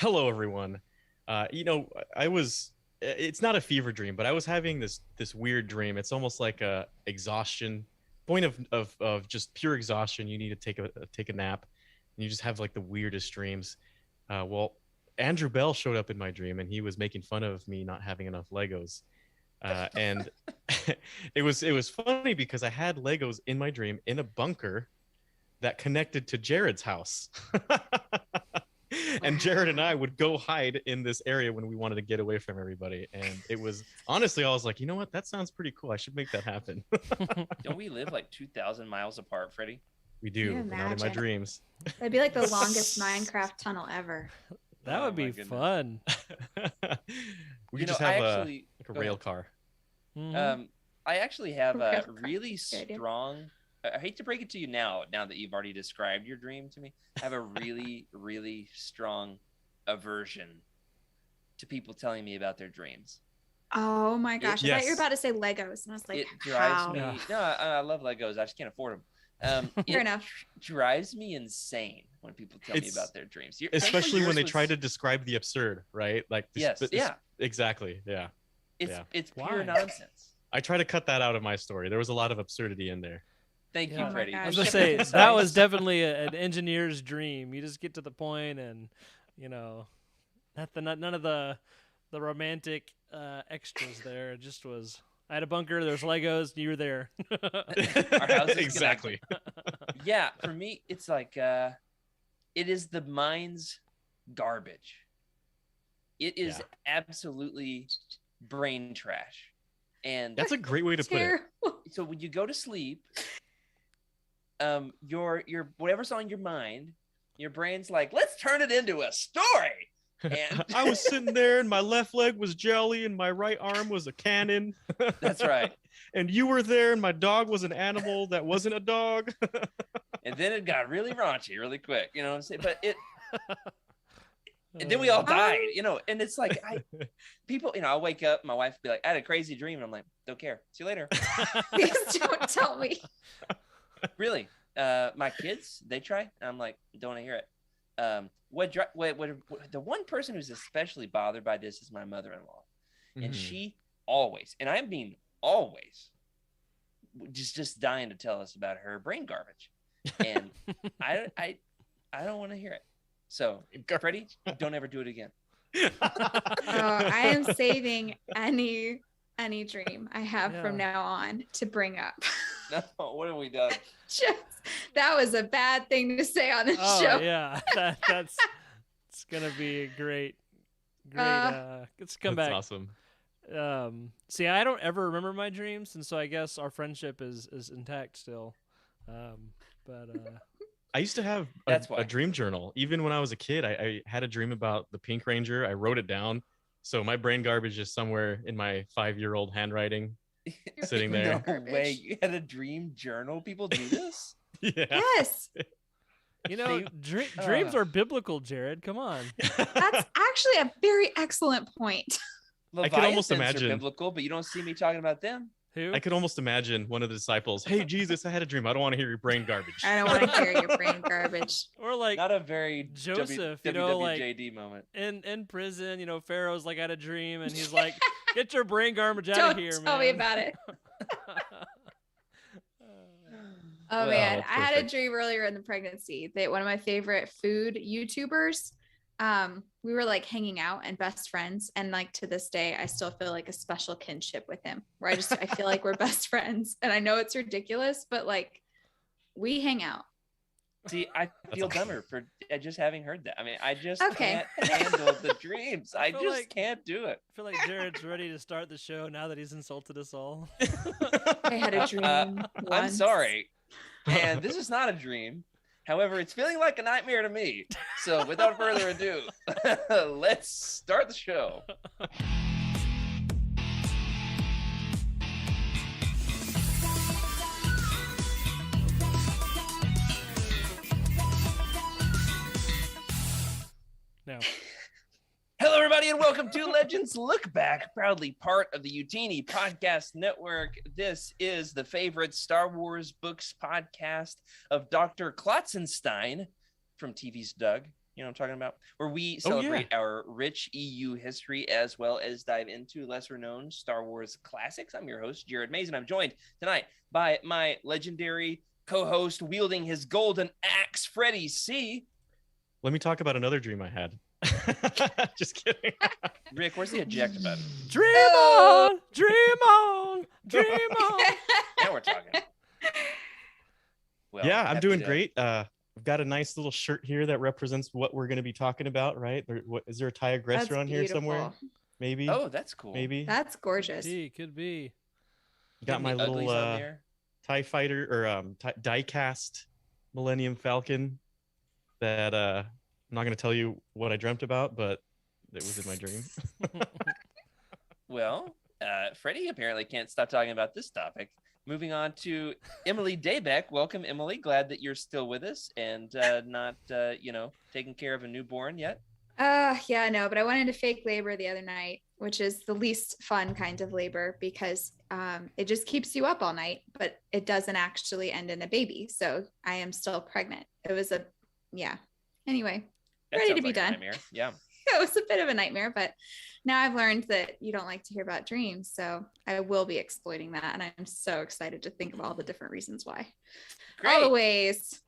Hello, everyone. I was. It's not a fever dream, but I was having this weird dream. It's almost like a exhaustion point of just pure exhaustion. You need to take a nap, and you just have like the weirdest dreams. Well, Andrew Bell showed up in my dream, and he was making fun of me not having enough Legos. And it was funny because I had Legos in my dream in a bunker that connected to Jared's house. And Jared and I would go hide in this area when we wanted to get away from everybody. And it was honestly, I was like, you know what? That sounds pretty cool. I should make that happen. Don't we live like 2,000 miles apart, Freddie? We do, but not in my dreams. That'd be like the longest Minecraft tunnel ever. That would be fun. We could just have a rail car. I actually have a really strong. I hate to break it to you now that you've already described your dream to me. I have a really, really strong aversion to people telling me about their dreams. Oh my gosh! I thought you were about to say Legos, and I was like, it drives me. No, I love Legos. I just can't afford them. Fair enough. Drives me insane when people tell me about their dreams, especially when they try to describe the absurd, right? Like exactly, yeah. It's pure nonsense. I try to cut that out of my story. There was a lot of absurdity in there. Thank you, Freddie. I was gonna say that was definitely an engineer's dream. You just get to the point, and none of the romantic extras there. It just was. I had a bunker. There's Legos. You were there. Our house is exactly. Yeah, for me, it's like it is the mind's garbage. It is absolutely brain trash, and that's a great way to put it. So when you go to sleep, your whatever's on your mind, your brain's like, let's turn it into a story. And I was sitting there and my left leg was jelly and my right arm was a cannon. That's right. And you were there and my dog was an animal that wasn't a dog. And then it got really raunchy really quick, you know what I'm saying? But and then we all died, and it's like people, I'll wake up, my wife will be like, I had a crazy dream, and I'm like, don't care. See you later. Please don't tell me. Really, my kids, they try, and I'm like, don't want to hear it. The one person who's especially bothered by this is my mother-in-law, and she always, and I mean always, just dying to tell us about her brain garbage, and I don't want to hear it. So, Freddie, don't ever do it again. I am saving any dream I have from now on to bring up. No, what have we done? That was a bad thing to say on this show. Yeah, it's gonna be a great. Let's come back. Awesome. See, I don't ever remember my dreams, and so I guess our friendship is intact still. I used to have a dream journal. Even when I was a kid, I had a dream about the Pink Ranger. I wrote it down. So my brain garbage is somewhere in my 5-year-old handwriting sitting there. No way. You had a dream journal? People do this? Yeah. Yes. Dreams are biblical, Jared. Come on. That's actually a very excellent point. I could almost imagine biblical, but you don't see me talking about them. Who? I could almost imagine one of the disciples. Hey, Jesus, I had a dream. I don't want to hear your brain garbage. I don't want to hear your brain garbage. Or like not a very Joseph, WWJD moment. In prison, Pharaoh's like had a dream, and he's like, "Get your brain garbage out of here, man." Tell me about it. Oh man, I had a dream earlier in the pregnancy that one of my favorite food YouTubers, we were like hanging out and best friends, and like to this day I still feel like a special kinship with him, where I feel like we're best friends, and I know it's ridiculous, but like we hang out. See, I feel dumber for just having heard that. I mean, I just can't handle the dreams. I just can't do it. I feel like Jared's ready to start the show now that he's insulted us all. I had a dream I'm sorry, and this is not a dream. However, it's feeling like a nightmare to me. So without further ado, let's start the show. No. Hello, everybody, and welcome to Legends Lookback, proudly part of the Utini Podcast Network. This is the favorite Star Wars books podcast of Dr. Klotzenstein from TV's Doug You know what I'm talking about? Where we Oh, yeah. celebrate our rich EU history as well as dive into lesser known Star Wars classics. I'm your host, Jared Mays, and I'm joined tonight by my legendary co-host wielding his golden axe, Freddie C. Let me talk about another dream I had. Just kidding. Rick, where's the eject button? Dream on, dream on, dream on. Now we're talking. Well, Yeah, I'm happy doing to- great. I've got a nice little shirt here that represents what we're going to be talking about, right? Is there a TIE aggressor That's on here somewhere? beautiful. Maybe. Oh, that's cool. Maybe. That's gorgeous. Could be. Got my Any uglies little on there? TIE fighter or die-cast Millennium Falcon that I'm not going to tell you what I dreamt about, but it was in my dream. Well, Freddie apparently can't stop talking about this topic. Moving on to Emily Daybeck. Welcome, Emily. Glad that you're still with us and not, taking care of a newborn yet. Yeah, no, but I went into fake labor the other night, which is the least fun kind of labor because it just keeps you up all night, but it doesn't actually end in a baby. So I am still pregnant. It was anyway, That ready to sounds be like a done. nightmare. Yeah. It was a bit of a nightmare, but now I've learned that you don't like to hear about dreams. So I will be exploiting that. And I'm so excited to think of all the different reasons why. Great. All the ways.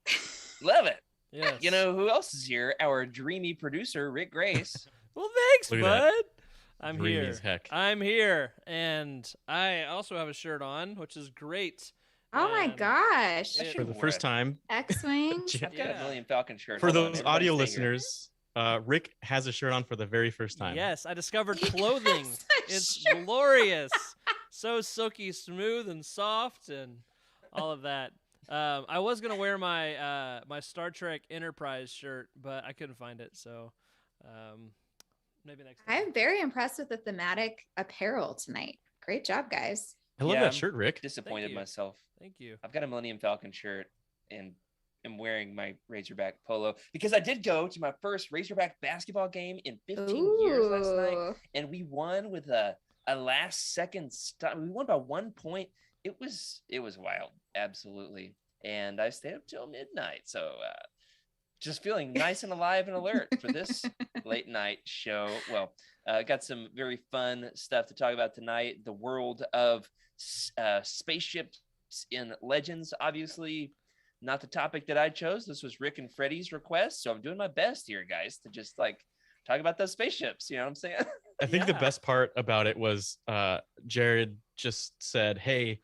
Love it. Yes. You know who else is here? Our dreamy producer, Rick Grace. Well, thanks, Look at bud. that. I'm Dreamy here. as heck. I'm here, and I also have a shirt on, which is great. Oh my And gosh. I it- For the Wore first it. time, X-Wing. I've got a Yeah. Millennium Falcon shirt. for Hold on, those everybody audio stay here. listeners, Rick has a shirt on for the very first time. Yes, I discovered clothing. Yes, It's sure. glorious. So silky smooth and soft and all of that. I was gonna wear my my Star Trek Enterprise shirt, but I couldn't find it, so maybe next time. I'm very impressed with the thematic apparel tonight. Great job, guys. I love Yeah, that I'm shirt, Rick. Disappointed you. myself. Thank you. I've got a Millennium Falcon shirt and am wearing my Razorback polo because I did go to my first Razorback basketball game in 15 years last night, Ooh. and we won with a last second stop. We won by 1 point. It was wild, absolutely. And I stayed up till midnight, so just feeling nice and alive and alert for this late night show. Well, got some very fun stuff to talk about tonight. The world of spaceships in Legends, obviously not the topic that I chose. This was Rick and Freddie's request, so I'm doing my best here, guys, to just talk about those spaceships. You know what I'm saying? I think the Yeah. best part about it was Jared just said, "Hey,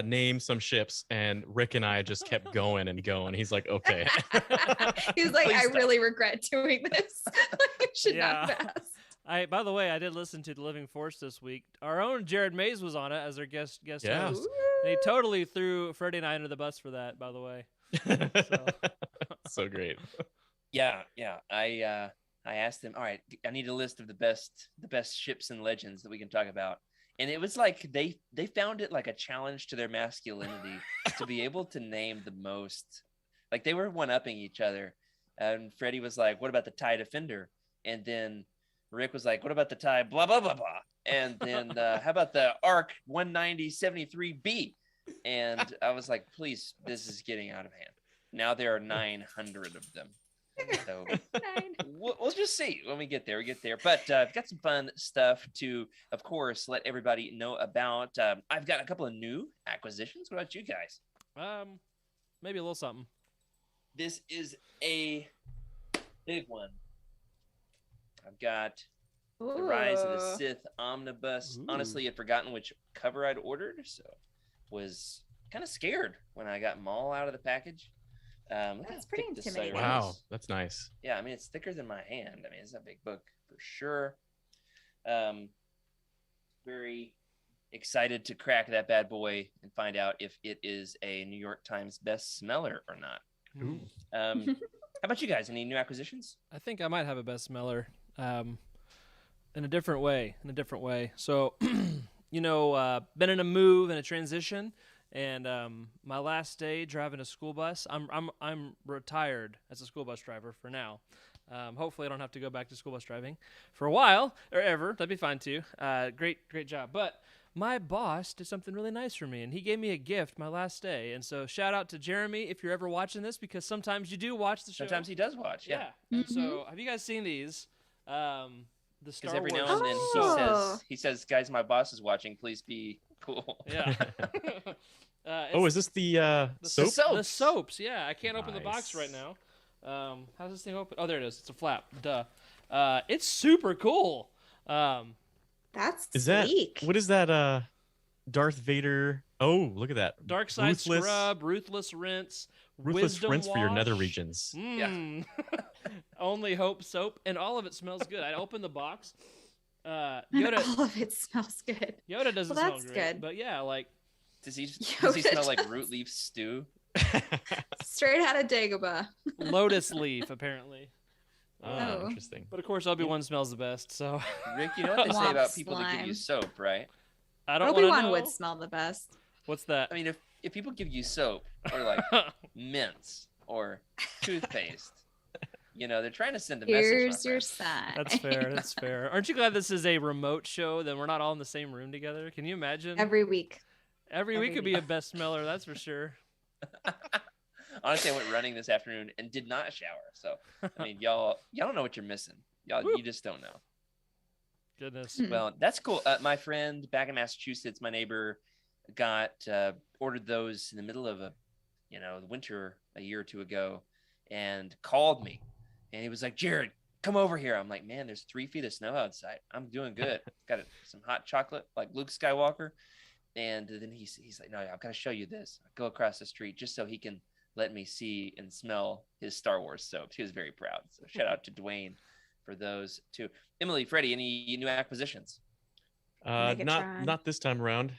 name some ships," and Rick and I just kept going and going. He's like, "Okay." He's like, Please I stop. really regret doing this. I should not Yeah. have asked. By the way, I did listen to The Living Force this week. Our own Jared Mays was on it as our guest Yeah. host. And he totally threw Freddie and I under the bus for that, by the way. So great. Yeah. I asked him, all right, I need a list of the best ships and legends that we can talk about. And it was like they found it like a challenge to their masculinity to be able to name the most. Like they were one-upping each other. And Freddie was like, what about the TIE Defender? And then Rick was like, what about the TIE blah, blah, blah, blah? And then how about the ARC 19073B? And I was like, please, this is getting out of hand. Now there are 900 of them. So we'll just see when we get there. But I've got some fun stuff to, of course, let everybody know about. I've got a couple of new acquisitions. What about you guys? Maybe a little something. This is a big one. I've got The Rise of the Sith Omnibus. Ooh. Honestly, I'd forgotten which cover I'd ordered, so was kind of scared when I got them all out of the package. Look how That's pretty thick this intimidating. side Wow, is. that's nice. Yeah, I mean, it's thicker than my hand. I mean, it's a big book for sure. Very excited to crack that bad boy and find out if it is a New York Times best smeller or not. Ooh. How about you guys? Any new acquisitions? I think I might have a best smeller in a different way. So, been in a move and a transition, and my last day driving a school bus. I'm retired as a school bus driver for now. Hopefully, I don't have to go back to school bus driving for a while or ever. That'd be fine too. Great job. But my boss did something really nice for me, and he gave me a gift my last day. And so shout out to Jeremy if you're ever watching this, because sometimes you do watch the show. Sometimes he does watch. Yeah. And so have you guys seen these? The Star Because every Wars. now and then Oh. he says, guys, my boss is watching. Please be cool. Yeah. Is this the soap? soap. The soaps, yeah. I can't open the box Nice. right now. How's this thing open? Oh, there it is. It's a flap. Duh. It's super cool. That's Is that sleek. what is that? Darth Vader. Oh, look at that. Dark Side Ruthless- Scrub, Ruthless Rinse, Ruthless Wisdom rinse for your nether Wash. regions. Mm. Only Hope soap, and all of it smells good. I opened the box. And Yoda all of it smells good. doesn't Well, smell that's great, good. but yeah, like Does he Yoda smell like does. root leaf stew? Straight out of Dagobah. lotus leaf apparently. Oh. Interesting. But of course, Obi-Wan smells the best, so Rick, you know what they say Womp about people that give you slime. soap, right? I don't want to Obi-Wan know. would smell the best. What's that? I mean, if people give you soap or like mints or toothpaste, they're trying to send a message. Here's my your friend. sign. That's fair. That's fair. Aren't you glad this is a remote show? Then we're not all in the same room together. Can you imagine? Every week. Every every week could be a best smeller. That's for sure. Honestly, I went running this afternoon and did not shower. So, I mean, y'all don't know what you're missing. You just don't know. Goodness. Hmm. Well, that's cool. My friend back in Massachusetts, my neighbor, ordered those in the middle of the winter a year or two ago, and called me, and he was like, "Jared, come over here." I'm like, "Man, there's 3 feet of snow outside. I'm doing good. Got some hot chocolate like Luke Skywalker." And then he's like, "No, I've got to show you this." I go across the street just so he can let me see and smell his Star Wars soaps. He was very proud. So shout out to Dwayne for those too. Emily, Freddie, any new acquisitions? Megatron. Not this time around.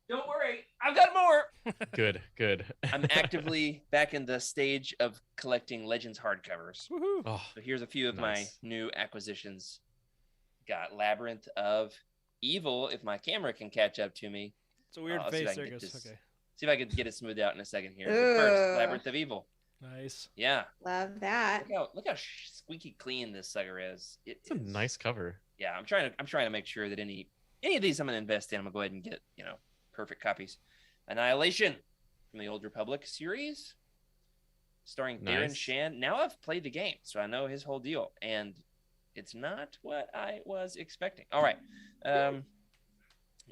Don't worry, I've got more. Good. I'm actively back in the stage of collecting Legends hardcovers. Woohoo. Oh, So here's a few of my Nice. new acquisitions. Got Labyrinth of Evil, if my camera can catch up to me. It's a weird Let's see if I face can there. get Goes. this. Okay. See if I can get it smoothed out in a second here. But first, Ugh. Labyrinth of Evil. Nice. Yeah. Love that. Look how squeaky clean this sucker is. it's a nice cover. Yeah, I'm trying to make sure that any of these I'm gonna invest in, I'm gonna go ahead and get, perfect copies. Annihilation from the Old Republic series, starring Darren Nice. Shan. Now I've played the game, so I know his whole deal, and it's not what I was expecting. All right,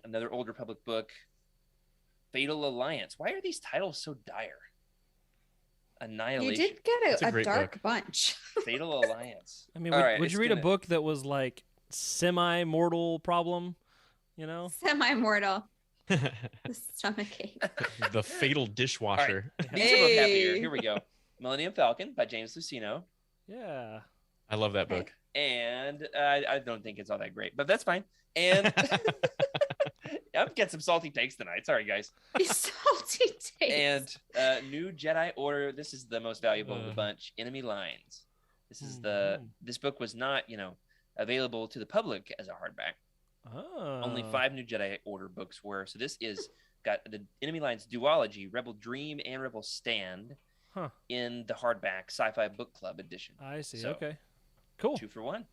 another Old Republic book, Fatal Alliance. Why are these titles so dire? You Annihilation, did get It's a a great dark book. bunch. Fatal Alliance. I mean, All would, right, would it's you read a gonna- book that was like semi-mortal problem? You know? Semi-mortal. The stomachache. The fatal dishwasher. These are both happier. Hey. Here we go. Millennium Falcon by James Luceno. Yeah. I love that Okay. book. And I don't think it's all that great, but that's fine. And I've got some salty takes tonight. Sorry, guys. Salty taste. And new Jedi Order. This is the most valuable of the bunch. Enemy Lines. This is this book was not, available to the public as a hardback. Oh. Only 5 new Jedi Order books were. So this is got the Enemy Lines duology, Rebel Dream and Rebel Stand, Huh. in the hardback Sci-Fi Book Club edition. I see. So, Okay. Cool. 2 for 1.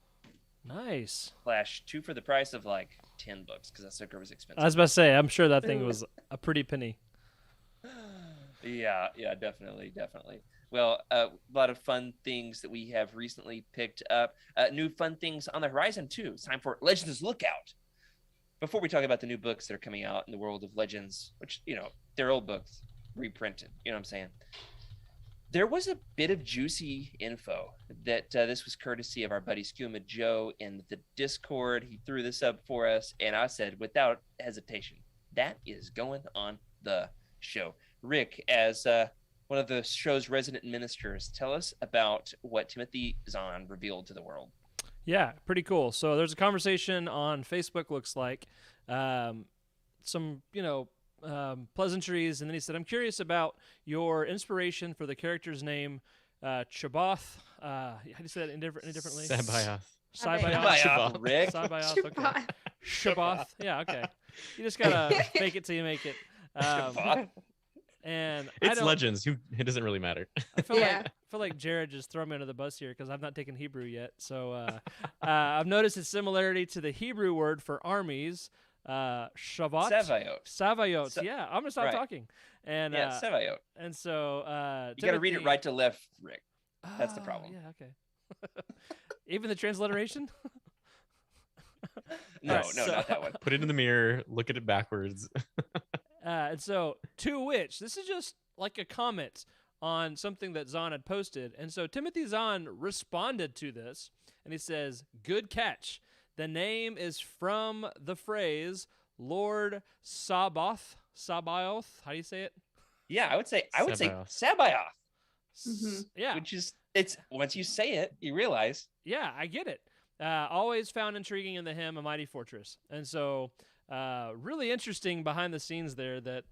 Nice. / 2 for the price of like 10 books because that sucker was expensive. I was about to say, I'm sure that thing was a pretty penny. Yeah, definitely. Well, a lot of fun things that we have recently picked up. New fun things on the horizon too. It's time for Legends Lookout. Before we talk about the new books that are coming out in the world of Legends, which they're old books reprinted. You know what I'm saying? There was a bit of juicy info that this was courtesy of our buddy Skuma Joe in the Discord. He threw this up for us, and I said without hesitation, that is going on the show. Rick, as one of the show's resident ministers, tell us about what Timothy Zahn revealed to the world. Yeah, pretty cool. So there's a conversation on Facebook, looks like, some, pleasantries, and then he said, "I'm curious about your inspiration for the character's name, Chaboth." How do you say that indifferently? Sabayoth. Sabayoth. Rick. Sabayoth. Okay. Shabbat. Shaboth. Yeah. Okay. You just gotta fake it till you make it. Shabbat. And It's Legends. It doesn't really matter. I feel Yeah. like Jared just threw me under the bus here because I've not taken Hebrew yet. So I've noticed its similarity to the Hebrew word for armies, Shavat. Savayot. Savayot. Yeah, I'm gonna stop right. talking. And Yeah, Savayot. and so You got to read it right to left, Rick. That's the Oh, problem. Yeah, okay. Even the transliteration? No, Alright, no, so- not that one. Put it in the mirror, look at it backwards. And so, to which, this is just like a comment on something that Zahn had posted. And so Timothy Zahn responded to this, and he says, "Good catch. The name is from the phrase Lord Sabaoth. Sabaoth. How do you say it? Yeah, I would say Sabaoth. Sabaoth, Yeah. which is it's once you say it, you realize. Yeah, I get it. Always found intriguing in the hymn, A Mighty Fortress. And so, really interesting behind the scenes there that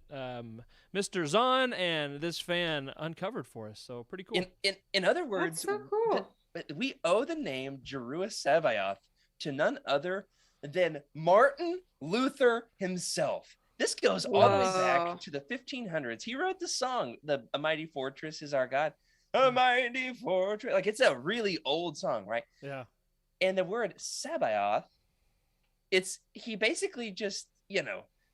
Mr. Zahn and this fan uncovered for us. So, pretty cool. In other words, That's so cool. we owe the name Jeruah Sabaoth to none other than Martin Luther himself. This goes all the way Whoa. back to the 1500s. He wrote the song, "A Mighty Fortress is Our God." A mighty fortress. Like, it's a really old song, right? Yeah. And the word Sabaoth, he basically just,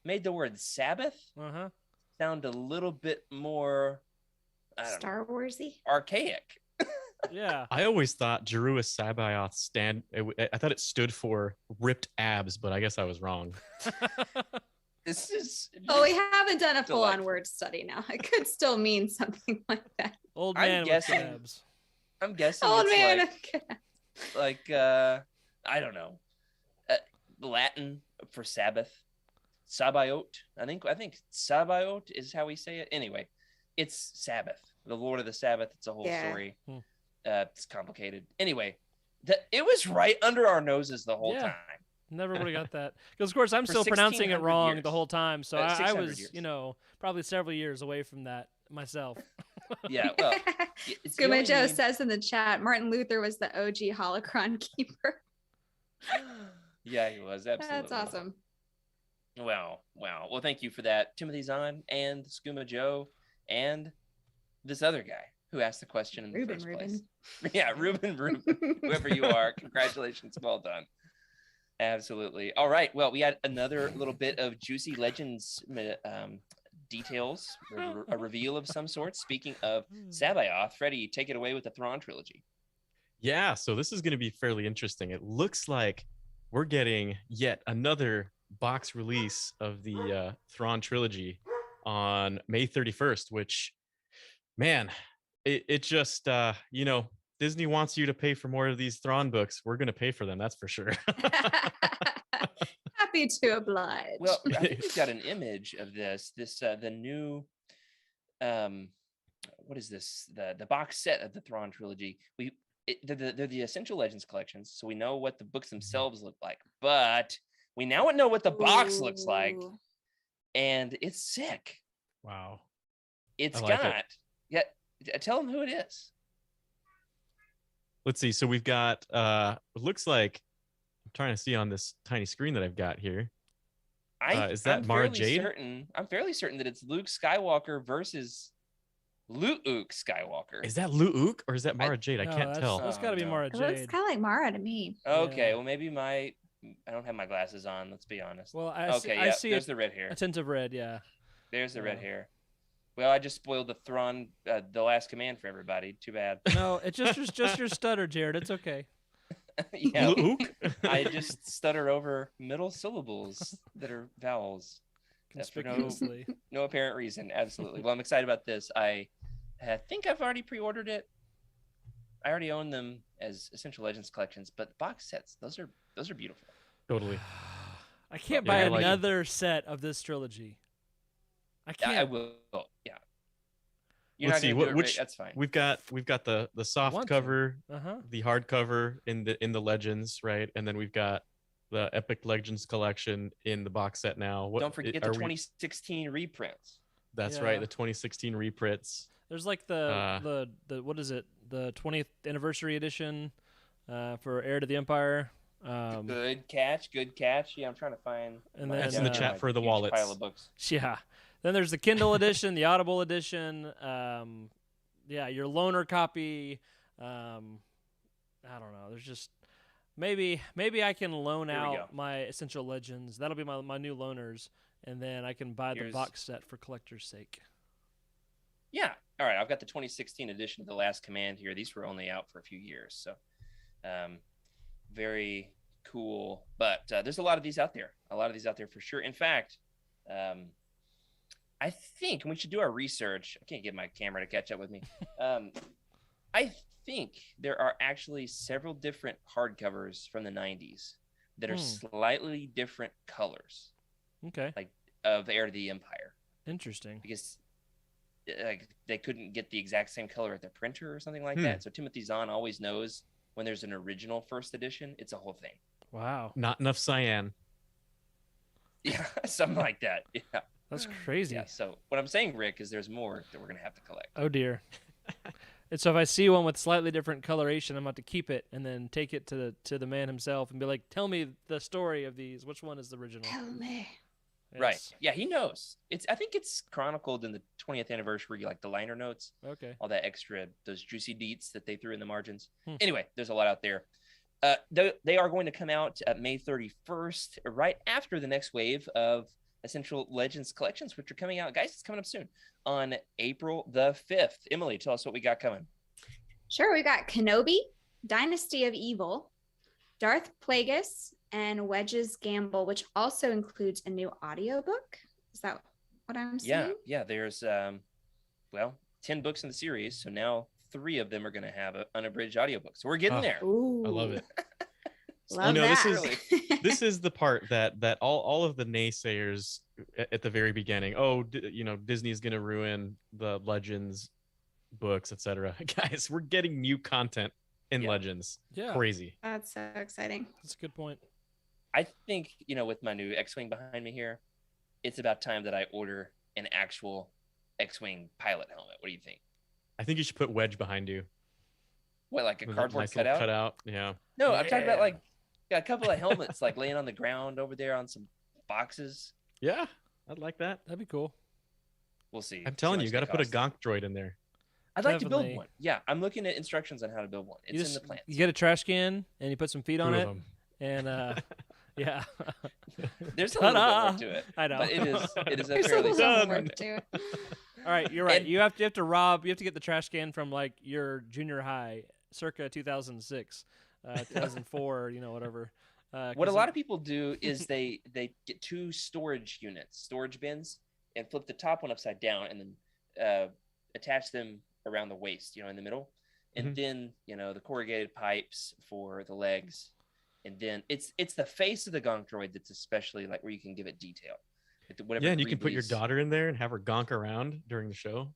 made the word Sabbath Uh-huh. sound a little bit more, I don't know, Star Warsy. archaic. Yeah. I always thought Jeruah Sabaoth I thought it stood for ripped abs, but I guess I was wrong. This is. Oh, we haven't done a full-on Delightful. word study now. It could still mean something like that. Old I'm man with guessing- abs. I'm guessing Old it's man. like I don't know, Latin for Sabbath, Sabaoth. I think Sabaoth is how we say it. Anyway, it's Sabbath, the Lord of the Sabbath. It's a whole Yeah. story. It's complicated. Anyway, it was right under our noses the whole Yeah. time. Never would have got that. Because, of course, I'm For still pronouncing it 1600 wrong years. the whole time. So I 600 was, years. probably several years away from that myself. Yeah. Well, it's the Skuma only Joe name- says in the chat, Martin Luther was the OG holocron keeper. Yeah, he was absolutely. That's awesome. Wow. Well, thank you for that, Timothy Zahn and Skuma Joe and this other guy who asked the question in the first place. Yeah, Ruben, whoever you are, congratulations, well done. Absolutely. All right. Well, we had another little bit of juicy legends details, a reveal of some sort. Speaking of Sabaoth, Freddie, take it away with the Thrawn trilogy. Yeah, so this is going to be fairly interesting. It looks like we're getting yet another box release of the Thrawn trilogy on May 31st, which, man, it just, Disney wants you to pay for more of these Thrawn books. We're going to pay for them, that's for sure. Happy to oblige. Well, I think we've got an image of the new, what is this? The box set of the Thrawn trilogy. They're the Essential Legends collections, so we know what the books themselves look like, but we now know what the box looks like, Ooh. and it's sick. Wow. It's I like got, it. yeah, tell them who it is. Let's see. So we've got, it looks like, I'm trying to see on this tiny screen that I've got here. Is that I'm Mara fairly Jade? I'm fairly certain that it's Luke Skywalker versus Luke Skywalker. Is that Luke or is that Mara Jade? I No, can't tell. That's got to be no. Mara It looks Jade. kind of like Mara to me. Okay, Yeah. well maybe I don't have my glasses on. Let's be honest. Well, I Okay, see there's a, the red hair. a tint of red, yeah. There's the red Yeah. hair. Well, I just spoiled the Thrawn, the Last Command for everybody. Too bad. No, it's just your stutter, Jared. It's okay. Yeah, Luke? I just stutter over middle syllables that are vowels. For Conspicuously. no apparent reason. Absolutely. Well, I'm excited about this. I think I've already pre-ordered it. I already own them as Essential Legends collections, but box sets, those are beautiful. Totally. I can't Yeah, buy I like it. another set of this trilogy. I Yeah, can't. I will. Yeah. You're Let's not see, gonna do it, which- right? That's fine. We've got the soft want to. cover, Uh-huh. the hardcover in the Legends, right? And then we've got the Epic Legends collection in the box set now. What, Don't forget the 2016 reprints. That's Yeah. right, the 2016 reprints. There's like the what is it? The 20th anniversary edition for Heir to the Empire. Good catch. Yeah, I'm trying to find. And my- then, That's in the uh, chat my for the huge wallets. Pile of books. Yeah. Then there's the Kindle edition, the Audible edition. Yeah, your loaner copy. I don't know. There's just Maybe I can loan Here we go. out my Essential Legends. That'll be my new loaners, and then I can buy the box set for collector's sake. Yeah. All right. I've got the 2016 edition of The Last Command here. These were only out for a few years, so very cool. But there's a lot of these out there. A lot of these out there for sure. In fact, I think we should do our research. I can't get my camera to catch up with me. I think there are actually several different hardcovers from the 90s that are slightly different colors. Okay. Like of Heir to the Empire. Interesting. Because like they couldn't get the exact same color at the printer or something like that. So Timothy Zahn always knows when there's an original first edition, it's a whole thing. Wow. Not enough cyan. Yeah, something like that. Yeah. That's crazy. Yeah, so what I'm saying, Rick, is there's more that we're going to have to collect. Oh, dear. And so if I see one with slightly different coloration, I'm about to keep it and then take it to the man himself and be like, tell me the story of these. Which one is the original? Tell me. Yes. Right. Yeah, he knows. I think it's chronicled in the 20th anniversary, like the liner notes. Okay. All that extra, those juicy deets that they threw in the margins. Anyway, there's a lot out there. They are going to come out May 31st, right after the next wave of Essential Legends collections, which are coming out. Guys, it's coming up soon on April the 5th. Emily, tell us what we got coming. Sure. We got Kenobi, Dynasty of Evil, Darth Plagueis, and Wedge's Gamble, which also includes a new audiobook. Is that what I'm saying? Yeah. There's 10 books in the series, so now 3 of them are going to have an unabridged audiobook. So we're getting there. Ooh. I love it. Love that. This is the part that all of the naysayers at the very beginning. Oh, Disney's going to ruin the Legends books, etc. Guys, we're getting new content in Legends. Yeah. Crazy. That's so exciting. That's a good point. I think, with my new X-Wing behind me here, it's about time that I order an actual X-Wing pilot helmet. What do you think? I think you should put Wedge behind you. What, like a With cardboard nice little cutout? Yeah. No, I'm talking about got a couple of helmets like laying on the ground over there on some boxes. Yeah, I'd like that. That'd be cool. We'll see. I'm telling you, you got to put a Gonk droid in there. I'd like to Definitely. build one. Yeah, I'm looking at instructions on how to build one. It's in the plans. You get a trash can and you put some feet on 2 it, of them. and yeah. There's a little bit more to it. I know. But it is a There's fairly a simple little one. work to it. All right, you're right. And- You have to get the trash can from like your junior high, circa 2006, 2004, whatever. What a lot of people do is they get 2 storage bins, and flip the top one upside down, and then attach them around the waist, in the middle, and then the corrugated pipes for the legs, and then it's the face of the Gonk droid that's especially like where you can give it detail. Yeah, and you can put your daughter in there and have her gonk around during the show.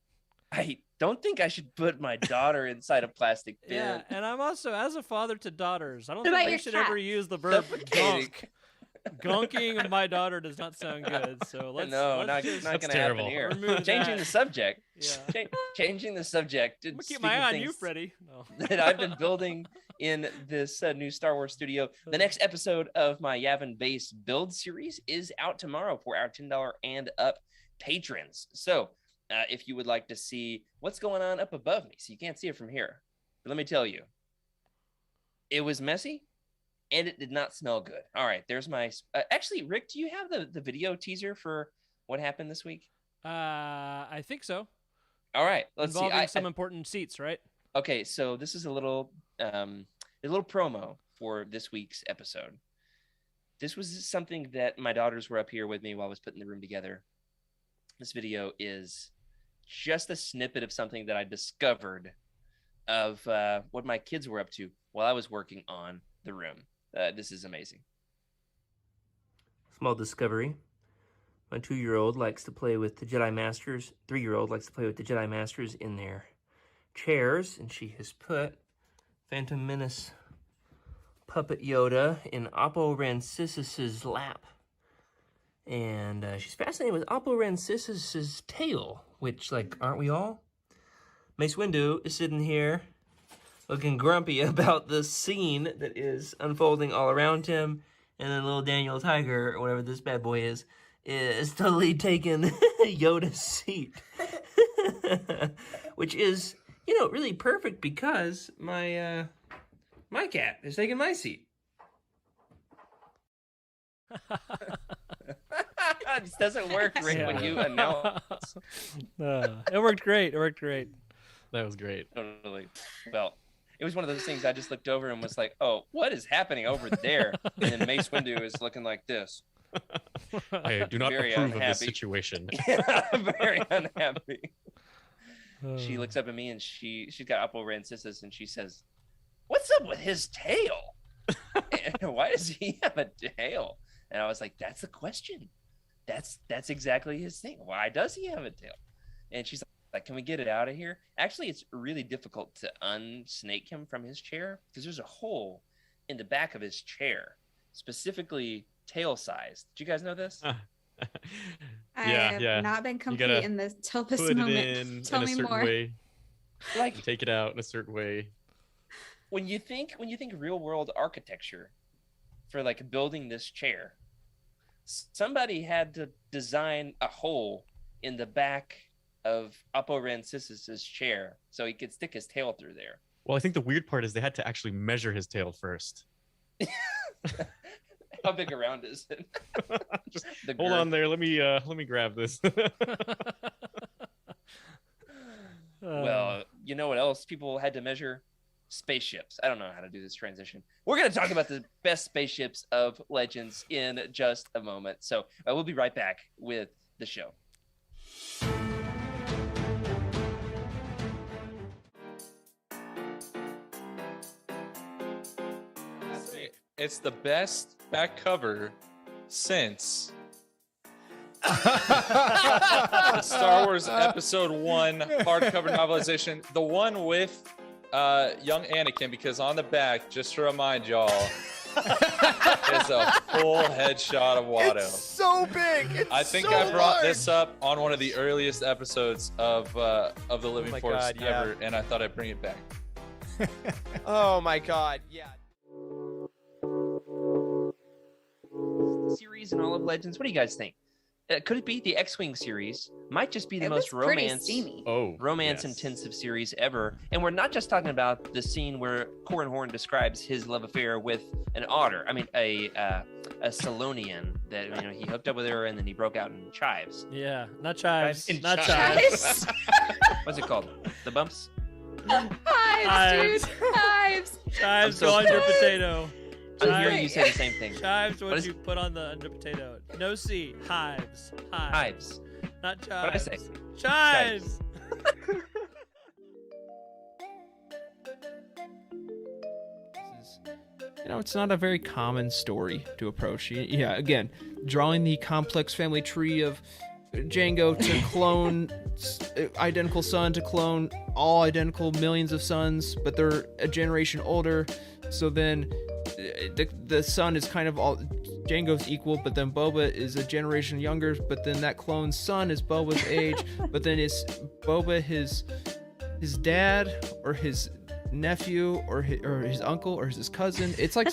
I don't think I should put my daughter inside a plastic bin. Yeah, and I'm also, as a father to daughters, I don't What think about they your should cat? ever use the verb Suffocating. gonk. Gonking my daughter does not sound good. So let's not just, going to That's happen terrible. here. remove Changing that. the subject. Yeah. Changing the subject. I'm gonna keep my eye on you, Freddie. No. That I've been building in this new Star Wars studio. The next episode of my Yavin Base build series is out tomorrow for our $10 and up patrons. So if you would like to see what's going on up above me, so you can't see it from here, but let me tell you, it was messy and it did not smell good. All right, there's my actually, Rick, do you have the video teaser for what happened this week? I think so. All right, let's Involving see. some important seats, right? Okay, so this is a little promo for this week's episode. This was something that my daughters were up here with me while I was putting the room together. This video is just a snippet of something that I discovered of what my kids were up to while I was working on the room. This is amazing. Small discovery. My 2-year-old likes to play with the Jedi Masters. 3-year-old likes to play with the Jedi Masters in their chairs, and she has put Phantom Menace Puppet Yoda in Oppo Rancisis' lap. And she's fascinated with Oppo Rancisis' tail, which, aren't we all? Mace Windu is sitting here looking grumpy about the scene that is unfolding all around him, and then little Daniel Tiger, or whatever this bad boy is totally taking Yoda's seat. Which is, really perfect because my cat is taking my seat. This doesn't work, Rick, when you announce. It worked great. It worked great. That was great. Totally. Well, it was one of those things I just looked over and was like, oh, what is happening over there? And then Mace Windu is looking like this. I do not Very approve of unhappy. this situation. Yeah, very unhappy. She looks up at me and she's got aporancistous and she says, what's up with his tail? And why does he have a tail? And I was like, that's the question. That's exactly his thing. Why does he have a tail? And she's like, can we get it out of here? Actually, it's really difficult to unsnake him from his chair because there's a hole in the back of his chair, specifically tail size. Did you guys know this? I have not been complete in this till this put moment. it in Tell a me certain more. way. Like, Take it out in a certain way. when you think real world architecture for like building this chair, somebody had to design a hole in the back of Aporancistous' chair so he could stick his tail through there. Well, I think the weird part is they had to actually measure his tail first. How big around is it? Just The hold girth. on there. Let me grab this. Well, you know what else people had to measure? Spaceships. I don't know how to do this transition. We're going to talk about the best spaceships of Legends in just a moment. So we'll be right back with the show. It's the best back cover since Star Wars Episode 1 hardcover novelization. The one with young Anakin, because on the back, just to remind y'all, is a full headshot of Watto. It's so big. It's I think so I brought large. this up on one of the earliest episodes of the Living my Force God, yeah. ever, and I thought I'd bring it back. Oh my God. Yeah. Series and all of Legends. What do you guys think? Could it be the X-Wing series? Might just be the It most was pretty romance steamy. Yes. intensive series ever. And we're not just talking about the scene where Corran Horn describes his love affair with an otter. I mean, a Salonian that he hooked up with her and then he broke out in chives. Yeah, not chives. In Not chives. chives. What's it called? The bumps? Hives, dude. Hives. Chives so go on your sorry. potato. I'm hearing you say the same thing. Chives, what is- you put on the under potato. No C. Hives. Hives. Not chives. What'd I say? Chives. It's not a very common story to approach. Yeah, again, drawing the complex family tree of Django to clone identical son to clone all identical millions of sons, but they're a generation older. So then the son is kind of all Django's equal, but then Boba is a generation younger, but then that clone's son is Boba's age, but then is Boba his dad or his nephew or his uncle or his cousin? It's like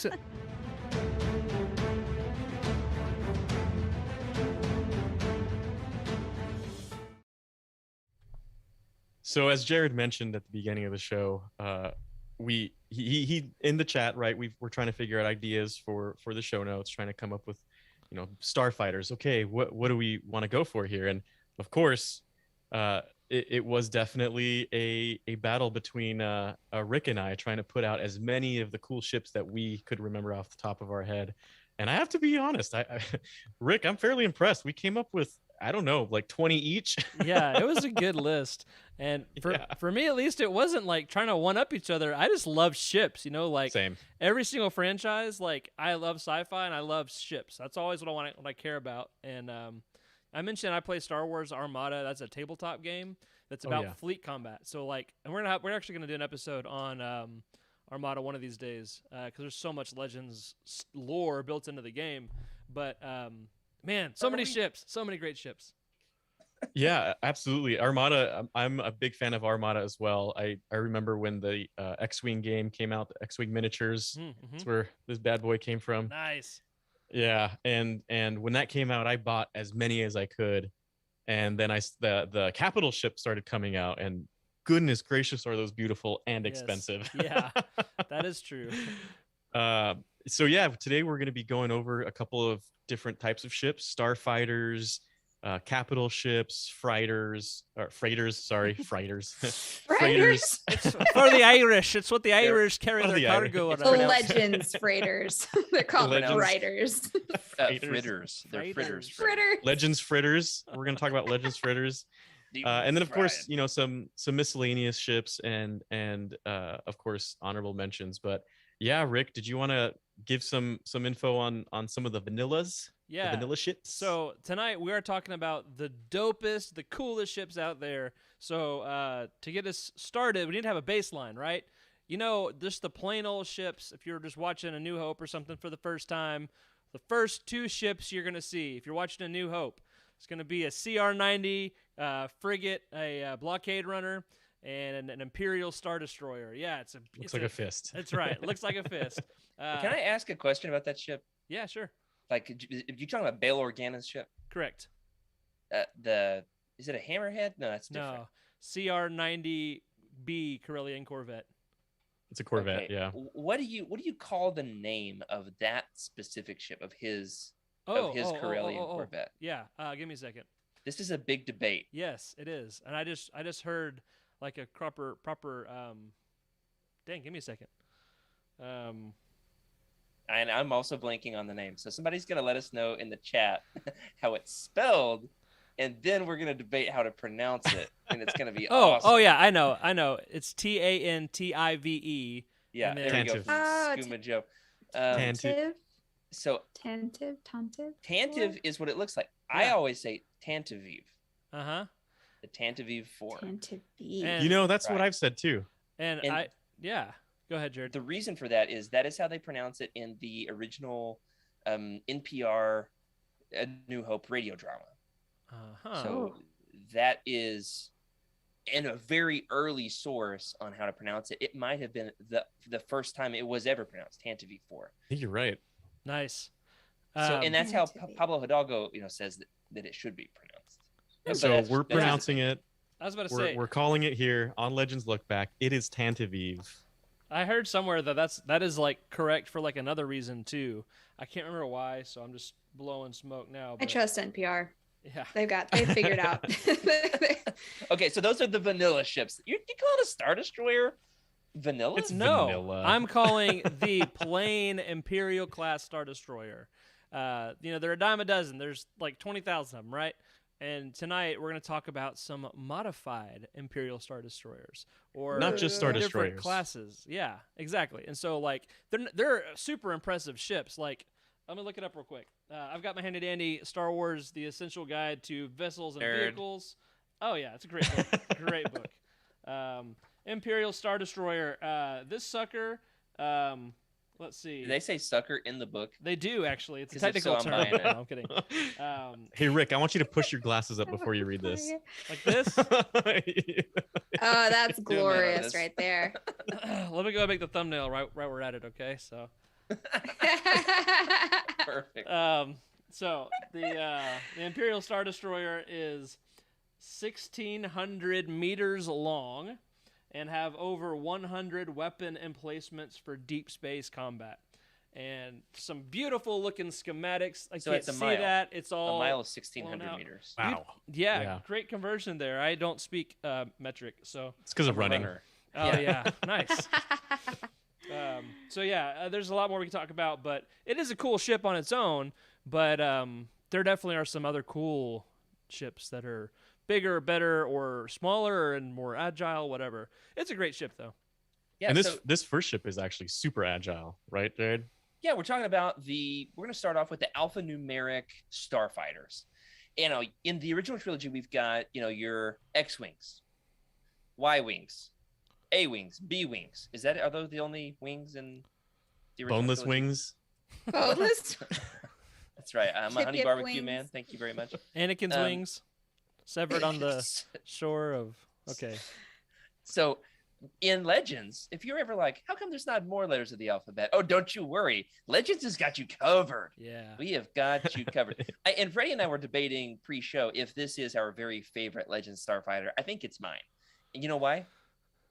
So as Jared mentioned at the beginning of the show, he in the chat, right? We're trying to figure out ideas for the show notes, trying to come up with, starfighters. Okay, what do we want to go for here? And of course, it was definitely a battle between Rick and I, trying to put out as many of the cool ships that we could remember off the top of our head. And I have to be honest, Rick, I'm fairly impressed. We came up with, I don't know, like 20 each. Yeah, it was a good list. And for me, at least, it wasn't like trying to one up each other. I just love ships, like Same. every single franchise. Like I love sci-fi and I love ships. That's always what I care about. And I mentioned I play Star Wars Armada. That's a tabletop game that's about fleet combat. So and we're actually gonna do an episode on Armada one of these days because there's so much Legends lore built into the game. But man, so many ships, so many great ships. Yeah, absolutely. Armada, I'm a big fan of Armada as well. I remember when the X-Wing game came out, the X-Wing miniatures. That's where this bad boy came from. Nice. Yeah, and when that came out, I bought as many as I could. And then the capital ship started coming out, and goodness gracious, are those beautiful and expensive. Yeah, that is true. So yeah, today we're going to be going over a couple of different types of ships: starfighters, capital ships, freighters. Sorry, freighters, freighters. Freighters? It's for the Irish. It's what the Irish carry for their the cargo Irish. on. The Legends freighters. They're called Legends. writers. Fritters. They're fritters. Fritter. Legends fritters. We're going to talk about legends fritters. And then of course, some miscellaneous ships and of course honorable mentions. But yeah, Rick, did you want to give some info on some of the vanillas? Yeah. The vanilla ships. So tonight we are talking about the dopest, the coolest ships out there. So to get us started, we need to have a baseline, right? You know, just the plain old ships. If you're just watching A New Hope or something for the first time, the first two ships you're going to see, if you're watching A New Hope, it's going to be a CR-90 frigate, a blockade runner, and an Imperial Star Destroyer. Yeah, looks like a fist. That's right. It looks like a fist. Can I ask a question about that ship? Yeah, sure. Like, if you're talking about Bail Organa's ship, Correct. Is it a Hammerhead? No, that's different. No, CR-90B Corellian Corvette. It's a Corvette. Okay. Yeah. What do you call the name of that specific ship of his Corellian Corvette? Yeah. Give me a second. This is a big debate. Yes, it is. And I just heard like a proper dang, give me a second. And I'm also blanking on the name. So somebody's going to let us know in the chat how it's spelled, and then we're going to debate how to pronounce it, and it's going to be awesome. Oh yeah, I know. It's Tantive. Yeah, there we go. Tantive. Skooma Joe. Tantive. So Tantive is what it looks like. I Yeah. always say Tantavive. Uh-huh. The Tantavive 4. And- You know, that's what Right. I've said too. And yeah. Go ahead, Jared. The reason for that is how they pronounce it in the original NPR A New Hope radio drama. Uh-huh. So that is in a very early source on how to pronounce it. It might have been the first time it was ever pronounced, Tantavive 4. I think you're right. Nice. So and that's how Tantavive. Pablo Hidalgo, says that it should be pronounced. But So that's- we're that's- pronouncing it. I was about to We're, say. we're calling it here on Legends Look Back. It is Tantavive. I heard somewhere that is like correct for like another reason too. I can't remember why, so I'm just blowing smoke now. I But, trust NPR. Yeah. They figured out. Okay, so those are the vanilla ships. You call it a Star Destroyer vanilla? It's No, vanilla. I'm calling the plain Imperial class Star Destroyer. They're a dime a dozen. There's like 20,000 of them, right? And tonight we're going to talk about some modified Imperial Star Destroyers, or Not just Star different Destroyers. classes. Yeah, exactly. And so like they're super impressive ships. Like, let me look it up real quick. I've got my handy dandy Star Wars: The Essential Guide to Vessels and Nerd. Vehicles. Oh yeah, it's a great book. Great book. Imperial Star Destroyer. This sucker. Let's see. Do they say sucker in the book? They do actually. It's a 'Cause if technical so, I'm term. buying it. No, I'm kidding. Hey Rick, I want you to push your glasses up before you read this. Like this. Oh, that's Zoom in on glorious this. right there. Let me go and make the thumbnail right we're at it. Okay, so Perfect. so the Imperial Star Destroyer is 1,600 meters long and have over 100 weapon emplacements for deep space combat. And some beautiful looking schematics. I So can't it's a see mile. that. It's all A mile blown is 1,600 out. meters. Wow. Yeah, Yeah. great conversion there. I don't speak metric, so It's because of I'm a running. runner. oh yeah, nice. There's a lot more we can talk about, but it is a cool ship on its own. But there definitely are some other cool ships that are bigger, better, or smaller and more agile, whatever. It's a great ship, though. Yeah, And so this first ship is actually super agile, right, Jared? yeah, we're talking about we're going to start off with the alphanumeric starfighters. In the original trilogy, we've got, your X-Wings, Y-Wings, A-Wings, B-Wings. Are those the only wings in the original Boneless trilogy? wings. Boneless. That's right. I'm a honey Chip barbecue wings. man. Thank you very much. Anakin's Um, wings severed on the shore of. Okay. So in Legends, if you're ever like, how come there's not more letters of the alphabet? Oh, don't you worry. Legends has got you covered. Yeah. We have got you covered. And Freddie and I were debating pre-show if this is our very favorite Legends Starfighter. I think it's mine. And you know why?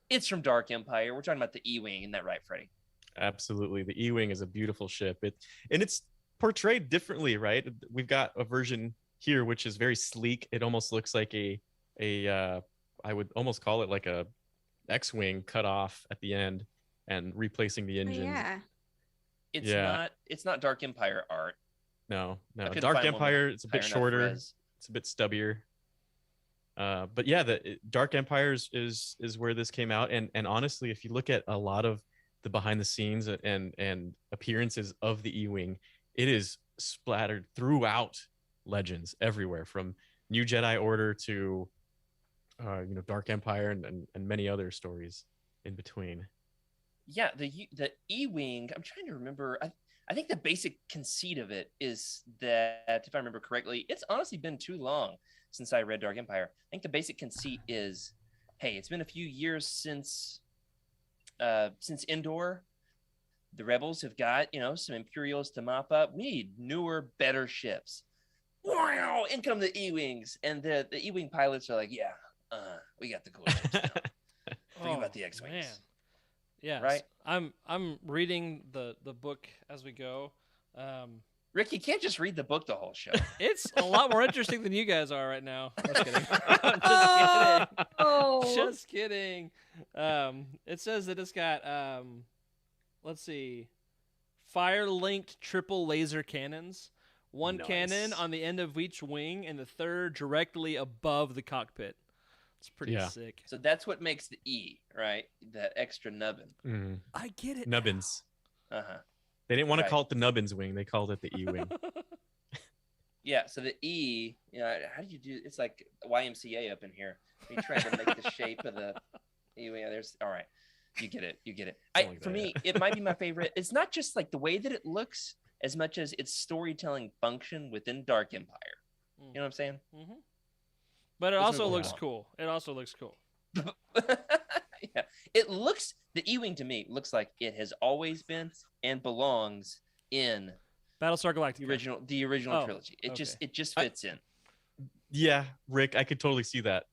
It's from Dark Empire. We're talking about the E-Wing. Isn't that right, Freddie? Absolutely. The E-Wing is a beautiful ship. It's portrayed differently, right? We've got a version here which is very sleek. It almost looks like I would almost call it like a X-Wing cut off at the end and replacing the Oh, engine. yeah. It's not Dark Empire art. No. I couldn't Dark find one Empire, with it's a bit higher enough shorter. res. It's a bit stubbier. But yeah, the Dark Empire is where this came out, and honestly, if you look at a lot of the behind the scenes and appearances of the E-Wing, it is splattered throughout Legends everywhere, from New Jedi Order to Dark Empire and many other stories in between. Yeah, the E-Wing, I'm trying to remember. I think the basic conceit of it is that, if I remember correctly, it's honestly been too long since I read Dark Empire. I think the basic conceit is, hey, it's been a few years since Endor. The rebels have got, some Imperials to mop up. We need newer, better ships. Wow! In come the E-Wings. And the E-Wing pilots are like, yeah, we got the cool ships now. Forget about the X-Wings. Man. Yeah, Right? I'm reading the book as we go. Rick, you can't just read the book the whole show. It's a lot more interesting than you guys are right now. I'm just kidding. I'm just kidding. Oh. Just kidding. It says that it's got let's see, fire-linked triple laser cannons, one Nice. cannon on the end of each wing, and the third directly above the cockpit. It's pretty sick. So that's what makes the E, right? That extra nubbin. I get it. Nubbins. Uh-huh. They didn't want to Right. call it the Nubbins wing. They called it the E-Wing. Yeah, so the E, how do you do? It's like YMCA up in here. You're trying to make the shape of the E. Yeah, all right. You get it. Something like For that. me, it might be my favorite. It's not just like the way that it looks, as much as its storytelling function within Dark Empire. You know what I'm saying? Mm-hmm. But it Let's also move looks on. cool. It also looks cool. Yeah, the E-Wing to me looks like it has always been and belongs in Battlestar Galactica. the original Oh, trilogy. It okay. just fits in. Yeah, Rick, I could totally see that.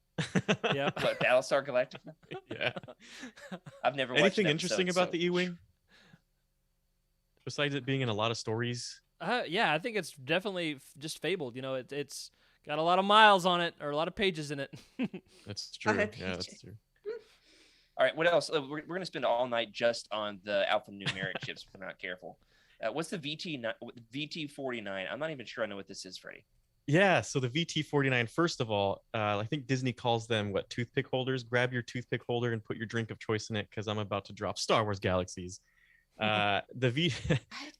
Yeah. What, Battlestar Galactica? Yeah. I've never watched Anything an interesting episode, about the E-Wing? Besides it being in a lot of stories? Yeah, I think it's definitely just fabled. It's got a lot of miles on it, or a lot of pages in it. That's true. Lot of Yeah, that's pages. true. All right, what else? We're going to spend all night just on the alphanumeric ships if we're not careful. What's the VT-49? I'm not even sure I know what this is, Freddie. Yeah, so the VT-49, first of all, I think Disney calls them, toothpick holders? Grab your toothpick holder and put your drink of choice in it, because I'm about to drop Star Wars Galaxies. The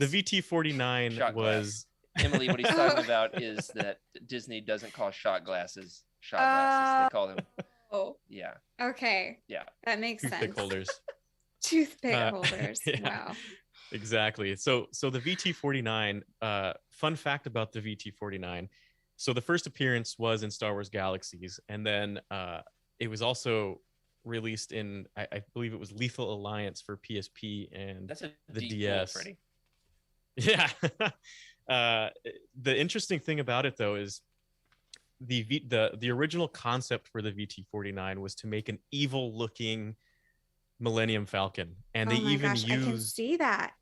VT-49 Shot was... Emily, what he's talking about is that Disney doesn't call shot glasses shot glasses. They call them, Oh, yeah. okay. Yeah. That makes toothpick sense. holders. Toothpick holders. Yeah. Wow. Exactly. So the VT-49, fun fact about the VT-49. So the first appearance was in Star Wars Galaxies, and then it was also released in, I believe it was Lethal Alliance for PSP and That's a the deep DS. pull, Freddie. Yeah. The interesting thing about it, though, is the original concept for the VT-49 was to make an evil-looking Millennium Falcon, and they oh my even gosh, I can used see that.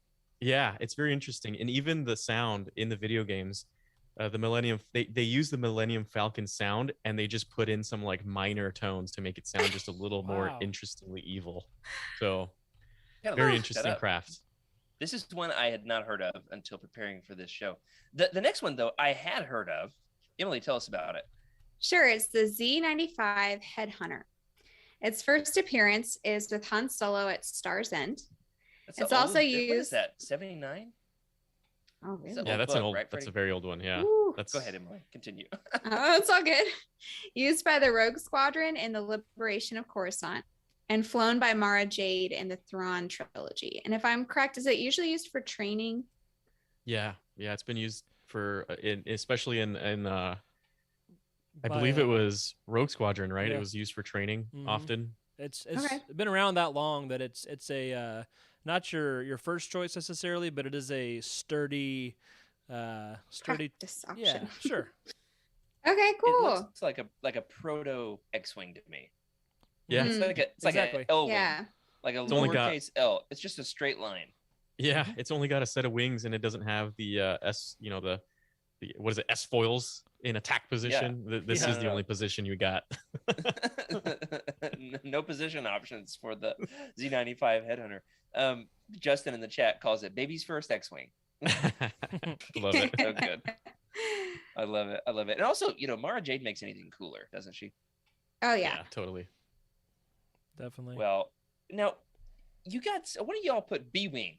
yeah, it's very interesting. And even the sound in the video games, the Millennium, they use the Millennium Falcon sound, and they just put in some minor tones to make it sound just a little more Wow. interestingly evil. So Gotta very look that interesting up. craft. This is one I had not heard of until preparing for this show. The next one, though, I had heard of. Emily, tell us about it. Sure, it's the Z95 Headhunter. Its first appearance is with Han Solo at Star's End. That's It's the also oldest- What is used- that? 79? Oh, It's really? an Yeah, old that's book, an old. right, That's a Freddie? very old one. Yeah, Ooh. that's Go ahead, Emily. Continue. Oh, it's all good. Used by the Rogue Squadron in the Liberation of Coruscant and flown by Mara Jade in the Thrawn trilogy. And if I'm correct, is it usually used for training? Yeah. It's been used for especially in I By, believe it was Rogue Squadron, right? yeah. It was used for training Mhm. often. It's Okay. been around that long that it's a not your first choice necessarily, but it is a sturdy. Practice option. Yeah, sure. Okay, It cool. looks like a proto X-wing to me. Yeah. Mm. It's like Exactly. an L wing, Yeah. like a It's only got- lowercase L. It's just a straight line. Yeah, it's only got a set of wings, and it doesn't have the the what is it, S foils in attack position. This Yeah, is the only position you got. No position options for the Z95 Headhunter. Justin in the chat calls it baby's first X-Wing. Love it. So good. I love it. I love it. And also, Mara Jade makes anything cooler, doesn't she? Oh yeah. Totally. Definitely. Well, now you got, what do y'all put B-Wing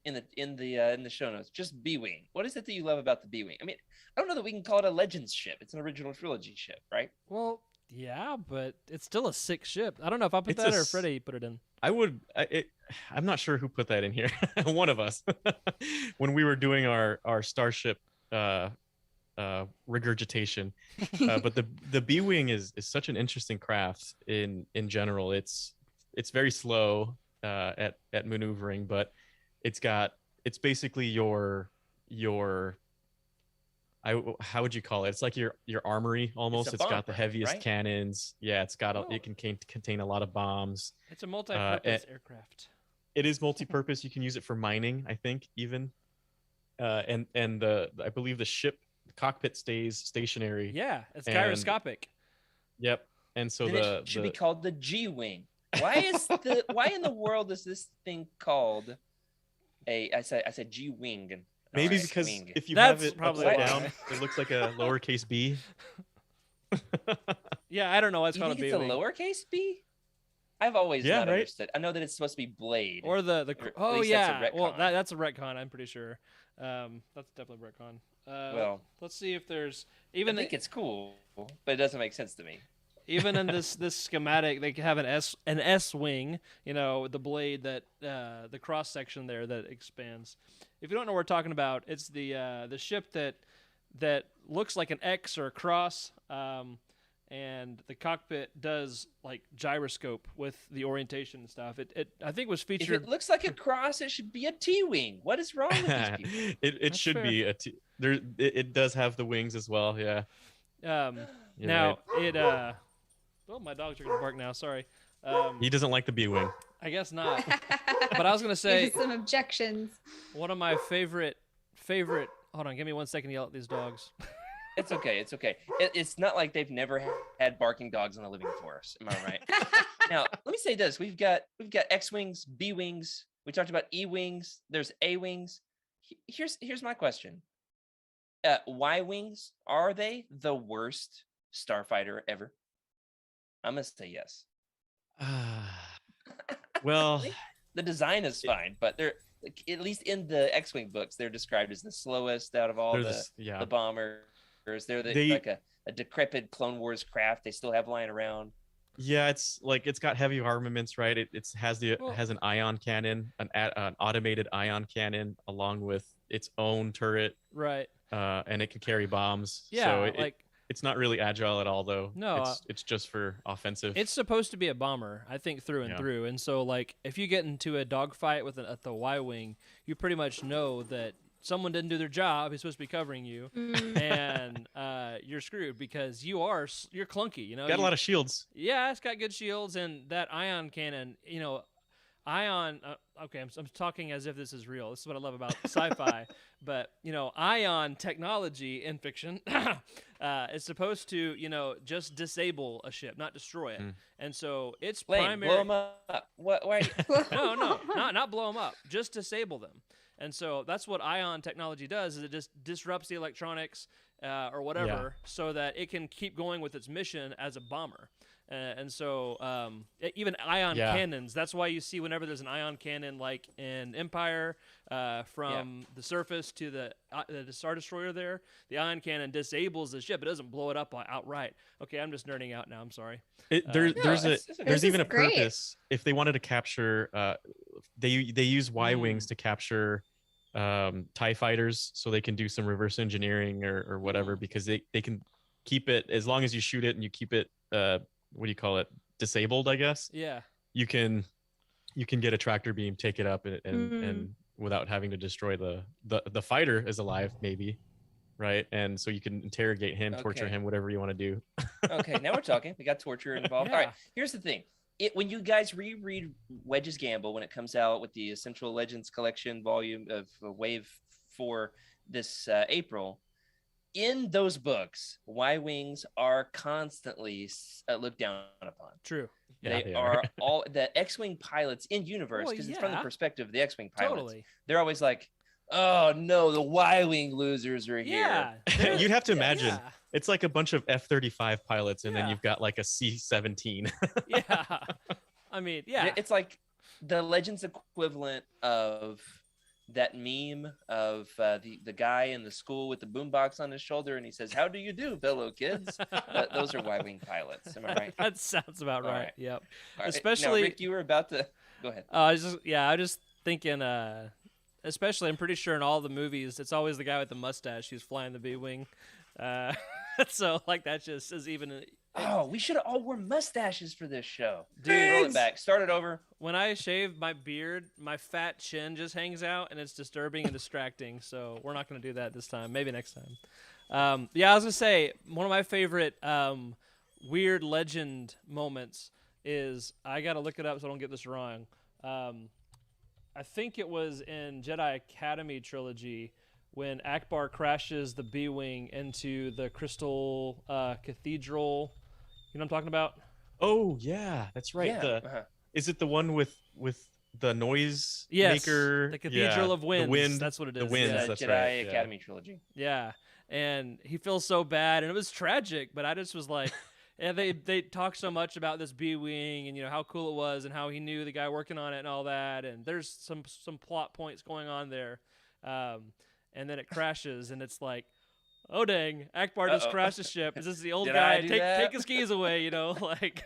in the show notes? Just B-Wing. What is it that you love about the B-Wing? I mean, I don't know that we can call it a Legends ship. It's an original trilogy ship, right? Well, yeah, but it's still a sick ship. I don't know if I put It's that a or s- Freddie put it in. I'm not sure who put that in here. One of us, when we were doing our starship regurgitation. But the B-Wing is such an interesting craft in general. It's very slow at maneuvering, but it's basically your how would you call it? It's like your armory almost. a It's got the bomber, heaviest right? cannons. Yeah, it Oh. can contain a lot of bombs. It's a multi-purpose and- aircraft. It is multi-purpose. You can use it for mining, I think, even. And I believe the cockpit stays stationary. Yeah, it's And- gyroscopic. Yep. And so Then it should be called the G-Wing. Why in the world is this thing called I said G-Wing. and maybe not because X-Wing. if you That's have it probably upside why. down, it looks like a lowercase b. Yeah, I don't know why it's You called think a it's a B-Wing. lowercase b? I've always Yeah, not right? understood. I know that it's supposed to be Blade. Or the Or at oh least that's a yeah, well retcon. that's a retcon. I'm pretty sure. That's definitely a retcon. Well, let's see if there's I even think it's cool, but it doesn't make sense to me. even in this schematic they have an S wing. The blade that the cross section there that expands. If you don't know what we're talking about, it's the ship that looks like an X or a cross. And the cockpit does like gyroscope with the orientation and stuff. It I think was If featured. it looks like a cross, it should be a T-Wing. What is wrong with these people? it That's should fair. be it does have the wings as well. Yeah. You're Now right. it oh, my dogs are gonna bark now. Sorry. He doesn't like the B-wing. I guess not. But I was gonna say Here's some objections. one of my favorite. Hold on, give me 1 second to yell at these dogs. It's okay. It's okay. It's not like they've never had barking dogs in the living forest. Am I right? Now, let me say this: we've got X-wings, B-wings. We talked about E-wings. There's A-wings. Here's my question: Y-wings, are they the worst starfighter ever? I'm gonna say yes. Well, The design is fine, but they're at least in the X-wing books, they're described as the slowest out of all they're the just- yeah. the bombers. They're They- like a decrepit Clone Wars craft they still have lying around. Yeah, it's like it's got heavy armaments, right? It has Well- has an ion cannon, an automated ion cannon, along with its own turret, Right. and it can carry bombs. Yeah. so like it's not really agile at all, though. No, it's just for offensive. it's supposed to be a bomber, I think, through and Yeah. through. And so, like, if you get into a dogfight with at the Y-wing, you pretty much know that someone didn't do their job. He's supposed to be covering you, and you're screwed because you're clunky. got a lot of shields. Yeah, it's got good shields and that ion cannon. Ion. Okay, I'm talking as if this is real. This is what I love about sci-fi. But ion technology in fiction is supposed to just disable a ship, not destroy it. And so its Lane, primary. blow them up. What? Why? No, not blow them up. Just disable them. And so that's what ion technology does: is it just disrupts the electronics or whatever, so that it can keep going with its mission as a bomber. And so even ion cannons. That's why you see whenever there's an ion cannon, like in Empire, from the surface to the Star Destroyer, there, the ion cannon disables the ship. It doesn't blow it up outright. Okay, I'm just nerding out now. I'm sorry. There's it's okay. there's even a This is great. purpose if they wanted to capture. They use Y-wings to capture TIE fighters, so they can do some reverse engineering or whatever, because they can keep it as long as you shoot it and you keep it what do you call it, disabled, I guess. Yeah. You can get a tractor beam, take it up, and without having to destroy the fighter is alive, maybe, right? And so you can interrogate him, torture Okay. him, whatever you want to do. Okay, now we're talking. We got torture involved. All right, Yeah. here's the thing. when you guys reread Wedge's Gamble when it comes out with the Essential Legends Collection volume of Wave 4 this April, in those books, Y-wings are constantly looked down upon. True. Yeah, They they are are. all the X-wing pilots in universe, Well, because it's from the yeah. perspective of the X-wing pilots. Totally. They're always like, "Oh no, the Y-wing losers are Yeah. here." You'd have to imagine Yeah. it's like a bunch of F-35 pilots, and then Yeah. you've got like a C-17. Yeah. I mean, yeah. It's like the Legends equivalent of that meme of the guy in the school with the boombox on his shoulder, and he says, "How do you do, fellow kids?" Those are Y-wing pilots. Am I right? That sounds about All right. right. Yep. All right. Especially, now, Rick, you were about to go ahead. I was just thinking. Especially, I'm pretty sure in all the movies, it's always the guy with the mustache who's flying the B-wing. So like that just is even. Oh, we should have all worn mustaches for this show. Dude. Roll it back. Start it over. When I shave my beard, my fat chin just hangs out, and it's disturbing and distracting. So we're not going to do that this time. Maybe next time. Yeah, I was going to say, one of my favorite weird legend moments is, I got to look it up so I don't get this wrong. I think it was in Jedi Academy trilogy when Akbar crashes the B-wing into the Crystal Cathedral. You know what I'm talking about? Oh yeah, that's right. Yeah. Is it the one with the noise Yes, maker? the Cathedral of Winds. The wind. That's what it is. The winds. Yeah. That's Jedi right. Yeah. Academy trilogy. Yeah, and he feels so bad, and it was tragic. But I just was like, and they talk so much about this B-wing and how cool it was and how he knew the guy working on it and all that. And there's some plot points going on there, and then it crashes, and it's like, oh dang, Akbar just crashed the ship. Is this the old Did guy? I do that? Take his keys away, like.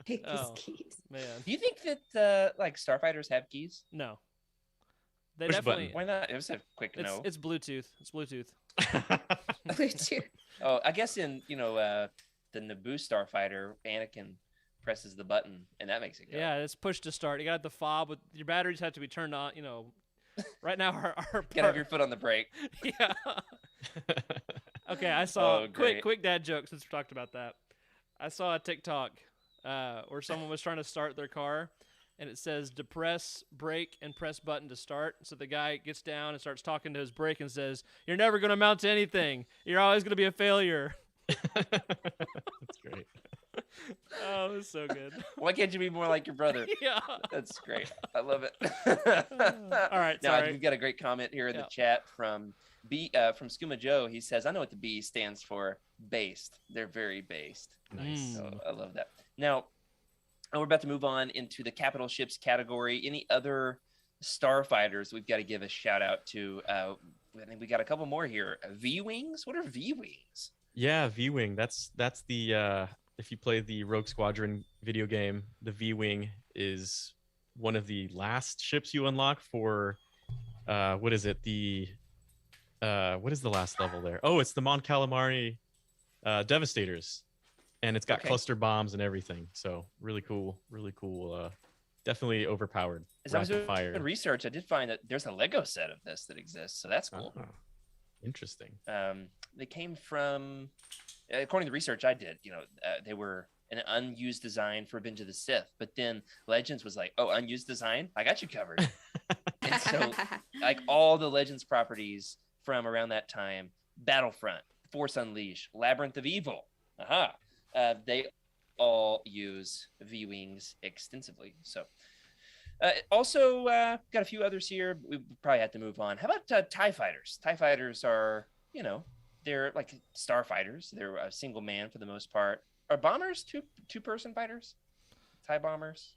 Take his Oh. keys. Man, Do you think that like starfighters have keys? no. They Push definitely. button. Why not? It was a quick no. It's Bluetooth. It's Bluetooth. Bluetooth. Oh, I guess in the Naboo starfighter, Anakin presses the button and that makes it go. Yeah, it's push to start. You got the fob with your batteries have to be turned on. Right now our Gotta have your foot on the brake. yeah. Okay, I saw Oh, great. quick dad joke since we talked about that. I saw a TikTok where someone was trying to start their car, and it says depress brake and press button to start. So the guy gets down and starts talking to his brake and says, "You're never going to amount to anything. You're always going to be a failure." That's great. Oh, it was so good. Why can't you be more like your brother? Yeah. That's great. I love it. All right, Now sorry. we've got a great comment here in the chat from from Skooma Joe. He says, "I know what the B stands for. Based. They're very based." Nice. So I love that. Now we're about to move on into the capital ships category. Any other starfighters we've got to give a shout out to? I think we got a couple more here. V-wings. What are V-wings? Yeah, V-wing. That's the if you play the Rogue Squadron video game, the V-wing is one of the last ships you unlock for what is it? What is the last level there? Oh, it's the Mon Calamari Devastators. And it's got cluster bombs and everything. So really cool. Definitely overpowered. As I was Rapid doing research, I did find that there's a Lego set of this that exists. So that's cool. Oh, interesting. They came from, according to the research I did, they were an unused design for Revenge of the Sith. But then Legends was like, oh, unused design? I got you covered. And so, like all the Legends properties from around that time, Battlefront, Force Unleashed, Labyrinth of Evil, they all use V-wings extensively. So, also got a few others here. We probably have to move on. How about TIE fighters? TIE fighters are, they're like starfighters. They're a single man for the most part. Are bombers two-person fighters? TIE bombers?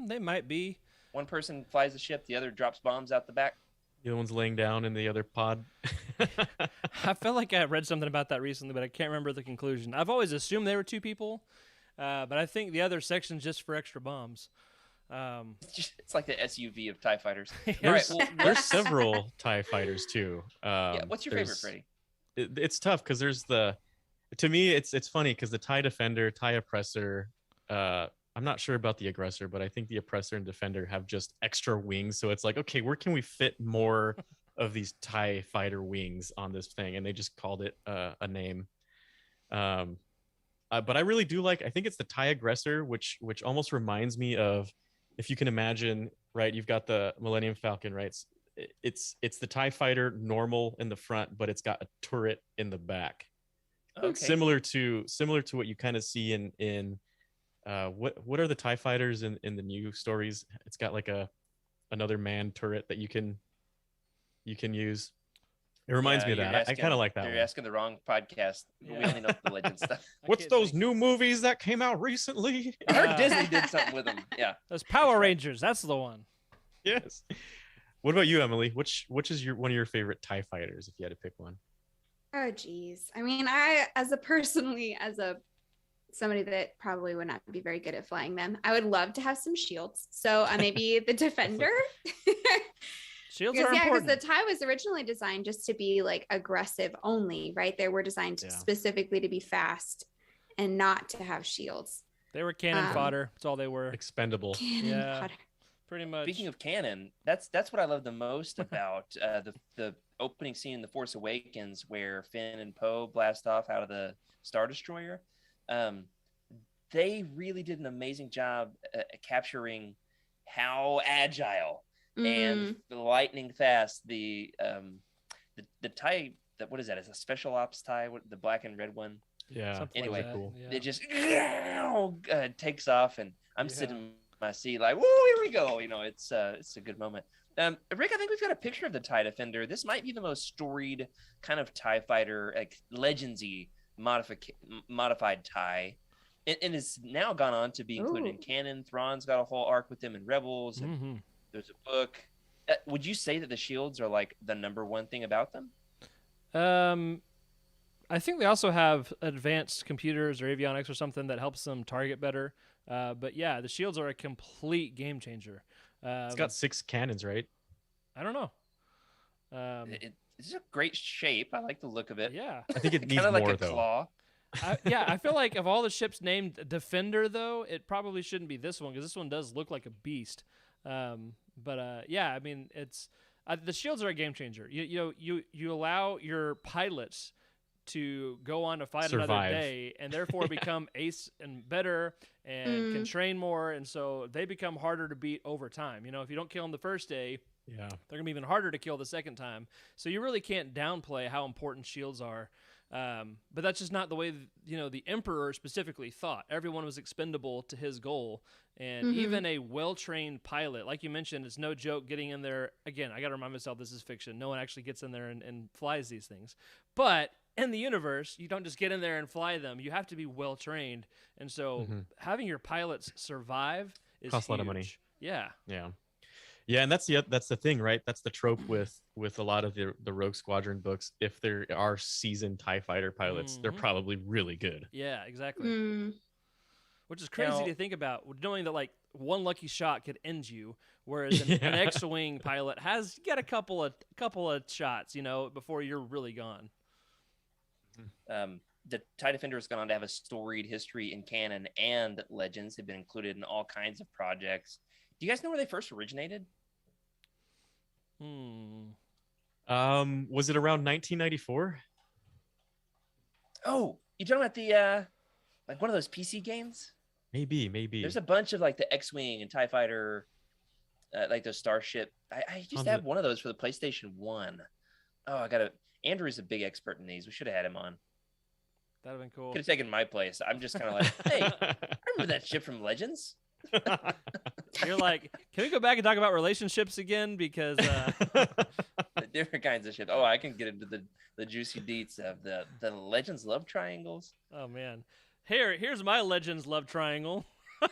They might be. One person flies the ship, the other drops bombs out the back. The other one's laying down in the other pod. I feel like I read something about that recently, but I can't remember the conclusion. I've always assumed they were two people, but I think the other section's just for extra bombs. It's like the SUV of TIE fighters. There's, there's several TIE fighters too. What's your favorite, Freddie? It's tough because to me, it's funny because the TIE Defender, TIE Oppressor, I'm not sure about the Aggressor, but I think the Oppressor and Defender have just extra wings. So it's like, okay, where can we fit more of these TIE fighter wings on this thing? And they just called it a name. But I really do like. I think it's the TIE Aggressor, which almost reminds me of, if you can imagine, right? You've got the Millennium Falcon, right? It's the TIE Fighter normal in the front, but it's got a turret in the back. Okay. Similar to what you kind of see in what are the TIE Fighters in the new stories? It's got like another man turret that you can use. It reminds me of that. I kind of like that You're one. asking the wrong podcast. Yeah. We only know the legend stuff. What's those new movies that came out recently? I heard Disney did something with them. Yeah. Those Power Rangers. That's the one. Yes. What about you, Emily? Which is one of your favorite TIE Fighters, if you had to pick one? Oh, geez. I mean, as somebody that probably would not be very good at flying them, I would love to have some shields. So maybe the Defender. Shields are because important. the TIE was originally designed just to be like aggressive only, right? They were designed specifically to be fast and not to have shields. They were cannon fodder. That's all they were. Expendable. Cannon fodder. Pretty much. Speaking of canon, that's what I love the most about the opening scene in The Force Awakens, where Finn and Poe blast off out of the Star Destroyer. They really did an amazing job capturing how agile and lightning fast the TIE. What is that? It's a special ops TIE. The black and red one. Yeah. Something Anyway, like that, yeah. it just takes off, and I'm sitting in my seat like, "Whoa, here we go!" It's a good moment. Rick, I think we've got a picture of the TIE Defender. This might be the most storied kind of TIE fighter, like Legendsy modified TIE, and it's now gone on to be included in canon. Thrawn's got a whole arc with them in Rebels, and there's a book. Would you say that the shields are like the number one thing about them? I think they also have advanced computers or avionics or something that helps them target better. But yeah, the shields are a complete game changer. It's got 6 cannons, right? I don't know. It's a great shape. I like the look of it. Yeah. I think it needs Kind of like more, a though. claw. I feel like of all the ships named Defender, though, it probably shouldn't be this one because this one does look like a beast. Yeah, I mean, it's the shields are a game changer. You allow your pilots to go on to fight another day and therefore become ace and better and can train more, and so they become harder to beat over time. If you don't kill them the first day, they're gonna be even harder to kill the second time. So you really can't downplay how important shields are. But that's just not the way the Emperor specifically thought. Everyone was expendable to his goal, and even a well-trained pilot, like you mentioned, it's no joke getting in there. Again, I got to remind myself this is fiction. No one actually gets in there and flies these things. But in the universe, you don't just get in there and fly them. You have to be well-trained, and so having your pilots survive costs a lot of money. Yeah. Yeah, and that's the thing, right? That's the trope with a lot of the Rogue Squadron books. If there are seasoned TIE fighter pilots, they're probably really good. Yeah, exactly. Which is crazy to think about, knowing that like one lucky shot could end you, whereas an X-wing pilot has got a couple of shots, before you're really gone. The TIE Defender has gone on to have a storied history in canon and Legends. They've been included in all kinds of projects. Do you guys know where they first originated? Was it around 1994? Oh, you talking about the like one of those PC games? Maybe. There's a bunch of like the X-wing and TIE Fighter, like those Starship. I used to have one of those for the PlayStation 1. Oh, Andrew's a big expert in these. We should have had him on. That'd have been cool. Could have taken my place. I'm just kind of like, hey, I remember that ship from Legends. You're like, can we go back and talk about relationships again? Because different kinds of ships. Oh, I can get into the juicy deets of the Legends love triangles. Oh man, here's my Legends love triangle.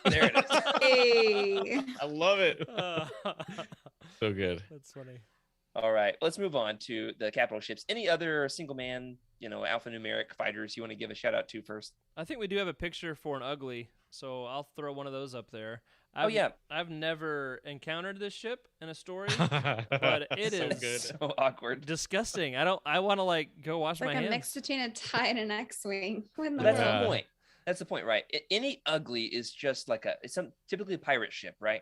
There it is. Hey. I love it. So good. That's funny. All right, let's move on to the capital ships. Any other single man, alphanumeric fighters you want to give a shout out to first? I think we do have a picture for an ugly, so I'll throw one of those up there. I've never encountered this ship in a story, but it is good. So awkward, disgusting. I want to go wash my hands. Like a mix between a TIE and an X-wing. That's the point. That's the point, right? Any ugly is just like it's typically a pirate ship, right?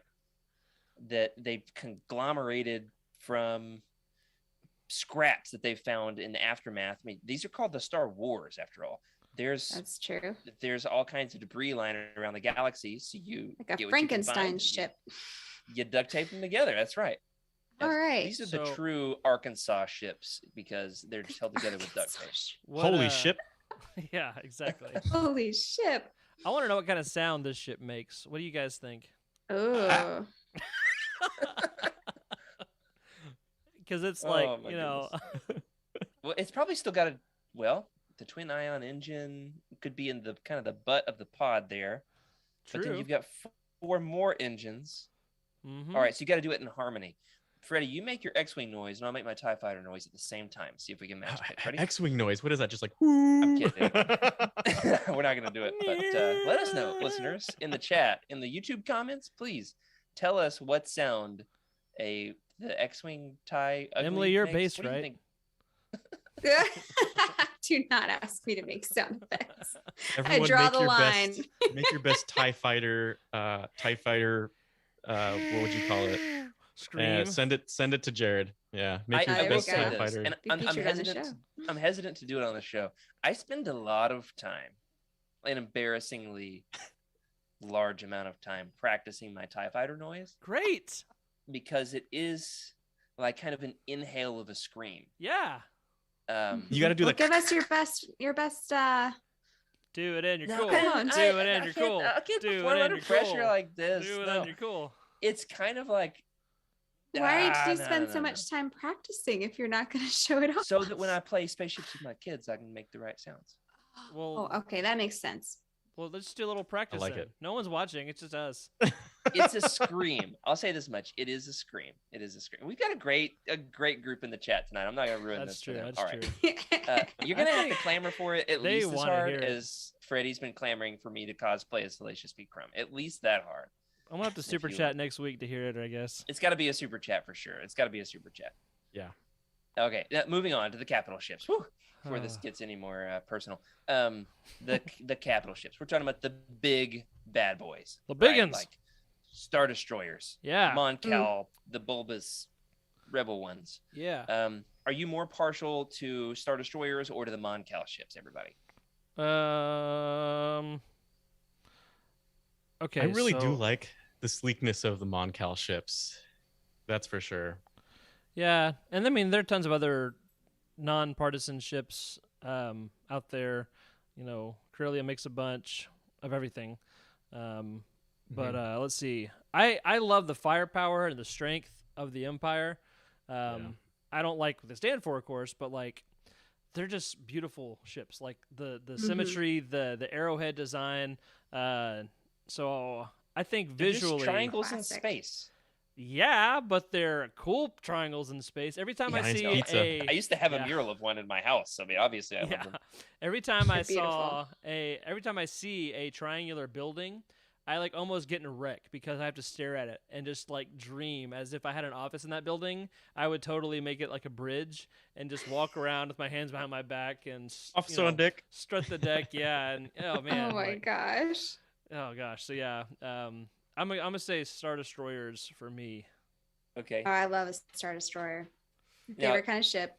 That they've conglomerated from scraps that they've found in the aftermath. I mean, these are called the Star Wars, after all. That's true. There's all kinds of debris lying around the galaxy, so you Like a get what you can Frankenstein find, ship. You duct tape them together. That's right. All right. These are the true Arkansas ships because they're just held together with duct tape. Holy ship. Yeah, exactly. Holy ship. I want to know what kind of sound this ship makes. What do you guys think? Oh. Because it's like, Well, it's probably still got the twin ion engine could be in the kind of the butt of the pod there. True. But then you've got 4 more engines. Mm-hmm. All right, so you got to do it in harmony. Freddie, you make your X-Wing noise, and I'll make my TIE Fighter noise at the same time. See if we can match it. Ready? X-Wing noise. What is that? Just like, I'm kidding. We're not going to do it. But let us know, listeners, in the chat, in the YouTube comments, please tell us what sound the X-Wing TIE ugly Emily, you're makes. based, What do you right? think? Do not ask me to make sound effects. everyone I draw make the your line. best. Make your best TIE Fighter. What would you call it? Scream. Send it to Jared. Yeah, make your I will best say TIE this, Fighter. and Be I'm featured on the hesitant. show. I'm hesitant to do it on the show. I spend a lot of time, an embarrassingly large amount of time, practicing my TIE Fighter noise Great. because it is like kind of an inhale of a scream. Yeah. You got to do Well, the. give us your best Do it in. You're No, cool. come on. Do it in. You're cool. I can't Do perform it in. under You're pressure cool. like this. Do it No. in. You're cool. It's kind of like Why do you no, spend no, so no. much time practicing if you're not going to show it off? so that when I play spaceships with my kids, I can make the right sounds. Well, Oh, okay, that makes sense. well, let's just do a little practice. like then. it. No one's watching. It's just us. It's a scream. I'll say this much: it is a scream. It is a scream. We've got a great group in the chat tonight. I'm not gonna ruin That's this true. for them. That's All right. true. You're gonna have to clamor for it at They least as wanna hard hear it. as Freddie's been clamoring for me to cosplay as Salacious P. Crumb. At least that hard. I'm gonna have to If super you- chat next week to hear it. I guess. It's got to be a super chat for sure. It's got to be a super chat. Yeah. Okay. Moving on to the capital ships. Whew, before this gets any more personal, the capital ships. We're talking about the big bad boys. The big right? uns. Like Star Destroyers. Yeah. Mon Cal, the bulbous rebel ones. Yeah. Are you more partial to Star Destroyers or to the Mon Cal ships, everybody? Okay. I really do so- like the sleekness of the Mon Cal ships. That's for sure. Yeah, and I mean there are tons of other non-partisan ships out there. You know, Corellia makes a bunch of everything. But let's see. I love the firepower and the strength of the Empire. I don't like what they stand for, of course, but like they're just beautiful ships. Like the symmetry, the arrowhead design. So I think They're just visually, triangles in Classic. space. yeah, but they're cool triangles in space. Every time I Nice see pizza. I used to have Yeah. a mural of one in my house. I mean, obviously, I love them. Every time I Beautiful. every time I see a triangular building, I like almost get in a wreck because I have to stare at it and just like dream as if I had an office in that building. I would totally make it like a bridge and just walk around with my hands behind my back and Officer on deck. strut the deck. Yeah, and oh man, Oh my like- gosh. oh gosh. So yeah, I'm gonna say Star Destroyers for me. Okay. Oh, I love a Star Destroyer. Now- Favorite kind of ship.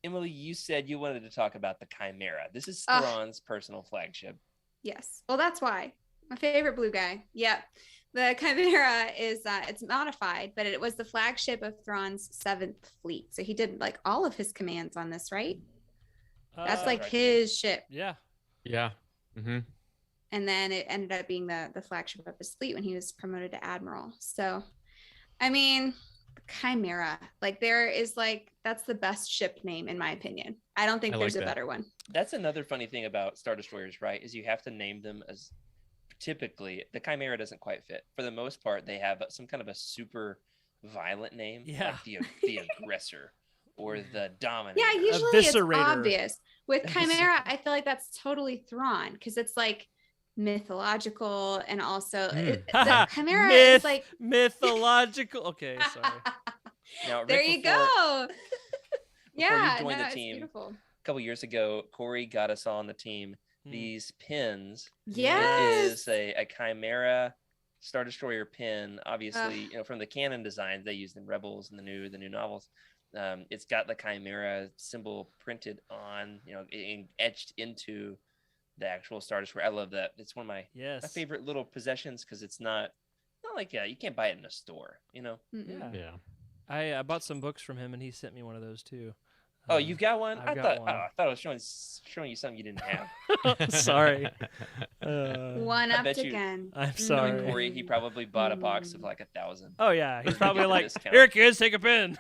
Emily, you said you wanted to talk about the Chimera. This is Ah. Thrawn's personal flagship. Yes. Well, that's why. My favorite blue guy. Yep. The Chimera is it's modified, but it was the flagship of Thrawn's 7th fleet. So he did like all of his commands on this, right? That's like right. his ship. Yeah. Yeah. Mm-hmm. And then it ended up being the flagship of his fleet when he was promoted to admiral. So, I mean, the Chimera, like there is like, that's the best ship name in my opinion. I don't think I there's like a that. better one. That's another funny thing about Star Destroyers, right? Is you have to name them as typically the Chimera doesn't quite fit. For the most part, they have some kind of a super violent name, Yeah. like the aggressor or the dominator. Yeah, usually it's Eviscerator. obvious. With Eviscerator. Chimera, I feel like that's totally Thrawn because it's like mythological and also the Chimera is like mythological. Okay, sorry. Now, there Rick, you before- go. Yeah, joined no, the it's team, beautiful. A couple years ago, Corey got us all on the team Hmm. these pins. Yes. It is a Chimera Star Destroyer pin. Obviously, from the canon designs they used in Rebels and the new novels. It's got the Chimera symbol printed on, etched into the actual Star Destroyer. I love that. It's one of my Yes. favorite little possessions because it's not like you can't buy it in a store, you know. Mm-mm. Yeah. Yeah. I bought some books from him, and he sent me one of those too. Oh, you've got one? I've I got thought one. I thought I was showing you something you didn't have. Sorry. One I up bet you- again. I'm Knowing sorry. Corey, he probably bought a box of like 1,000. Oh yeah, he's For probably a like, discount. "Here, kids, take a pen."